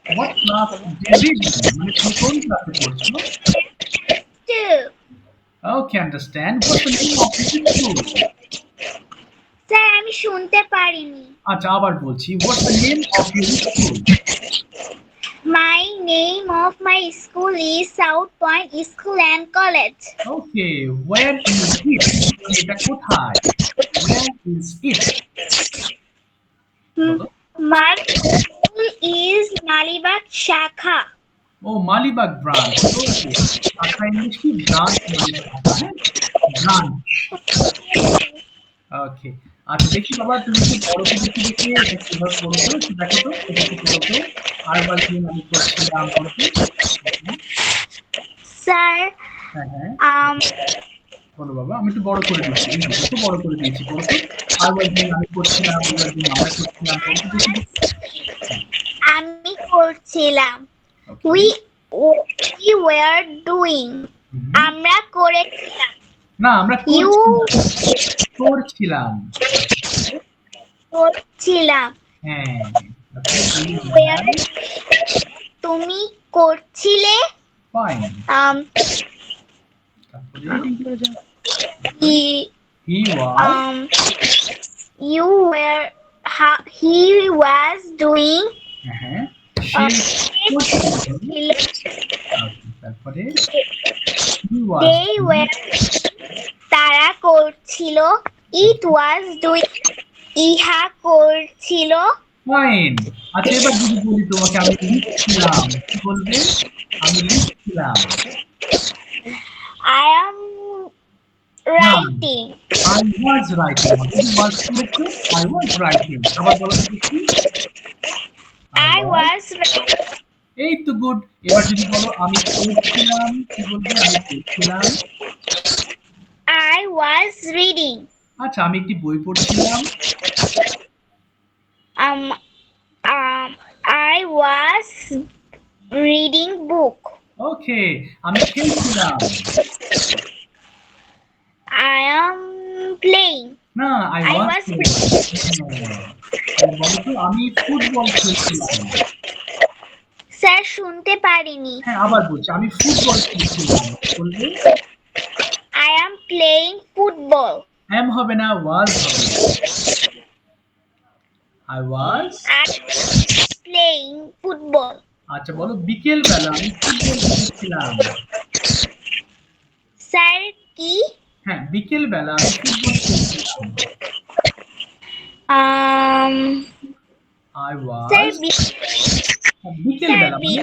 A: What class did in মানে তুমি কোন ক্লাসে পড়ছো?
C: 2.
A: Okay understand. What's the name of your school?
C: Sir আমি শুনতে পারিনি।
A: আচ্ছা আবার বলছি, what's the name of your school?
C: My name of my school is South Point School and College.
A: Okay, where is it? এটা কোথায়? Where is it?
C: My school is Malibag Shakha.
A: ও Malibag branch. Okay, আচ্ছা English কি branch মানে branch. Okay, আচ্ছা দেখি বাবা তুমি কি বড় করে দেখি দেখি এটা কিভাবে পড়ছো একটু দেখো তো, এটা কি করছো? আরবার দিন আমি করছিলাম পড়তে।
C: Sir,
A: হ্যাঁ বলো বাবা, আমি একটু বড় করে দিচ্ছি, একটু বড় করে দিয়েছি পড়তো। আরবার দিন আমি করছিলাম, আরবার দিন আমরা করছিলাম পড়তে দেখি।
C: আমি করছিলাম।
A: Okay.
C: We were doing. আমরা করেছিলাম।
A: না আমরা
C: You
A: করছি করছিলাম।
B: করছিলাম।
A: হ্যাঁ, তারপরে do you
B: Where
A: have?
B: তুমি করছিলে?
A: Fine.
B: Um,
A: তারপরে
B: he
A: he was
B: you were he was doing
A: হ্যাঁ সে করছিল। তারপরে he was
B: they were তারা করছিল it was doing ইহা করছিল
A: ফাইন। আচ্ছা এবার যদি বলি তোমাকে আমি লিখছিলাম কি বলবে? আমি লিখছিলাম।
B: I am
A: না
B: writing
A: I was writing যদি was করেছো I was writing আবার বলো তো দেখি I
B: I
A: was
B: was
A: এই তো গুড এবার যদি বলো আমি পড়ছিলাম কি বলবে আমি পড়ছিলাম
B: I was reading
A: আচ্ছা আমি একটি বই পড়ছিলাম
B: um I was reading book
A: ওকে আমি খেলছিলাম
B: I am playing
A: না I
B: I
A: was
B: was
A: বলো তো আমি ফুটবল খেলছিলাম
B: স্যার শুনতে পারিনি
A: হ্যাঁ আবার বলছি আমি ফুটবল খেলছিলাম বলবে
B: I am playing football
A: am হবে না was হবে I was
B: I am playing football
A: আচ্ছা বলো বিকেল বেলা আমি ফুটবল খেলছিলাম
B: স্যার কি
A: হ্যাঁ বিকেল বেলা আমি ফুটবল খেলছিলাম I
B: স্যার
A: was বিকেল বেলা মানে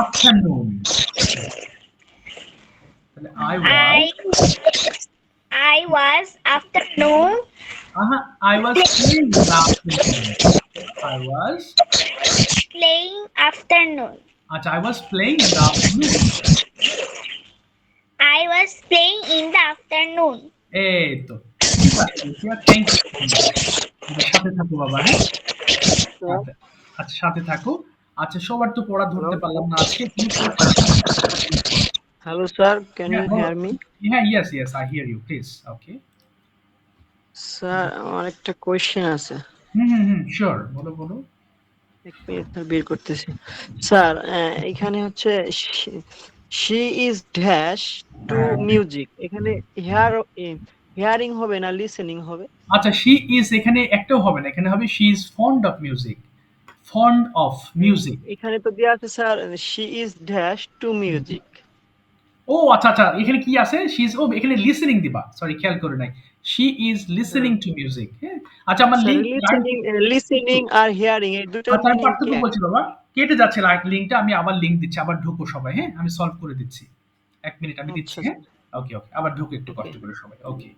A: আফটারনুন তাহলে
B: I was afternoon
A: I was playing in the afternoon I was
B: playing afternoon
A: আচ্ছা I was playing in the afternoon
B: I was playing in the afternoon
A: এই তো ঠিক আছে থ্যাংক ইউ সাথে থাকো বাবা হ্যাঁ আচ্ছা আচ্ছা সাথে থাকো আচ্ছা সবার তো পড়া ধরতে পারলাম না আজকে
G: Hello, sir. Can you
A: হ্যাঁ
G: hear me?
A: হ্যাঁ yes I hear you please okay
G: Sir, আমার একটা কোয়েশ্চেন আছে।
A: শিওর বলো বলো
G: এক মিনিট স্যার বের করতেছি। স্যার এখানে হচ্ছে she is dash to music এখানে হিয়ারিং হবে না লিসেনিং হবে?
A: আচ্ছা she is এখানে একটাও হবে না এখানে হবে she is fond of music
G: এখানে তো দেয়া আছে sir she is dash to music
A: ও আচ্ছা এখানে কি আছে she is এখানে লিসেনিং দিবা সরি খেয়াল করে নাই she is listening to music হ্যাঁ আচ্ছা আমার
G: স্যার
A: লিংক
G: লিসেনিং আর হিয়ারিং এই দুটোর
A: আচ্ছা আমি
G: মিনিং কি?
A: পার্থক্য বলছি বাবা কেটে যাচ্ছে লিংকটা আমি আবার লিংক দিচ্ছি আবার ঢুকো সবাই হ্যাঁ আমি সলভ করে দিচ্ছি 1 মিনিট আমি দিচ্ছি
G: আচ্ছা,
A: হ্যাঁ ওকে আবার ঢুকো একটু
G: Okay.
A: কষ্ট করে সবাই ওকে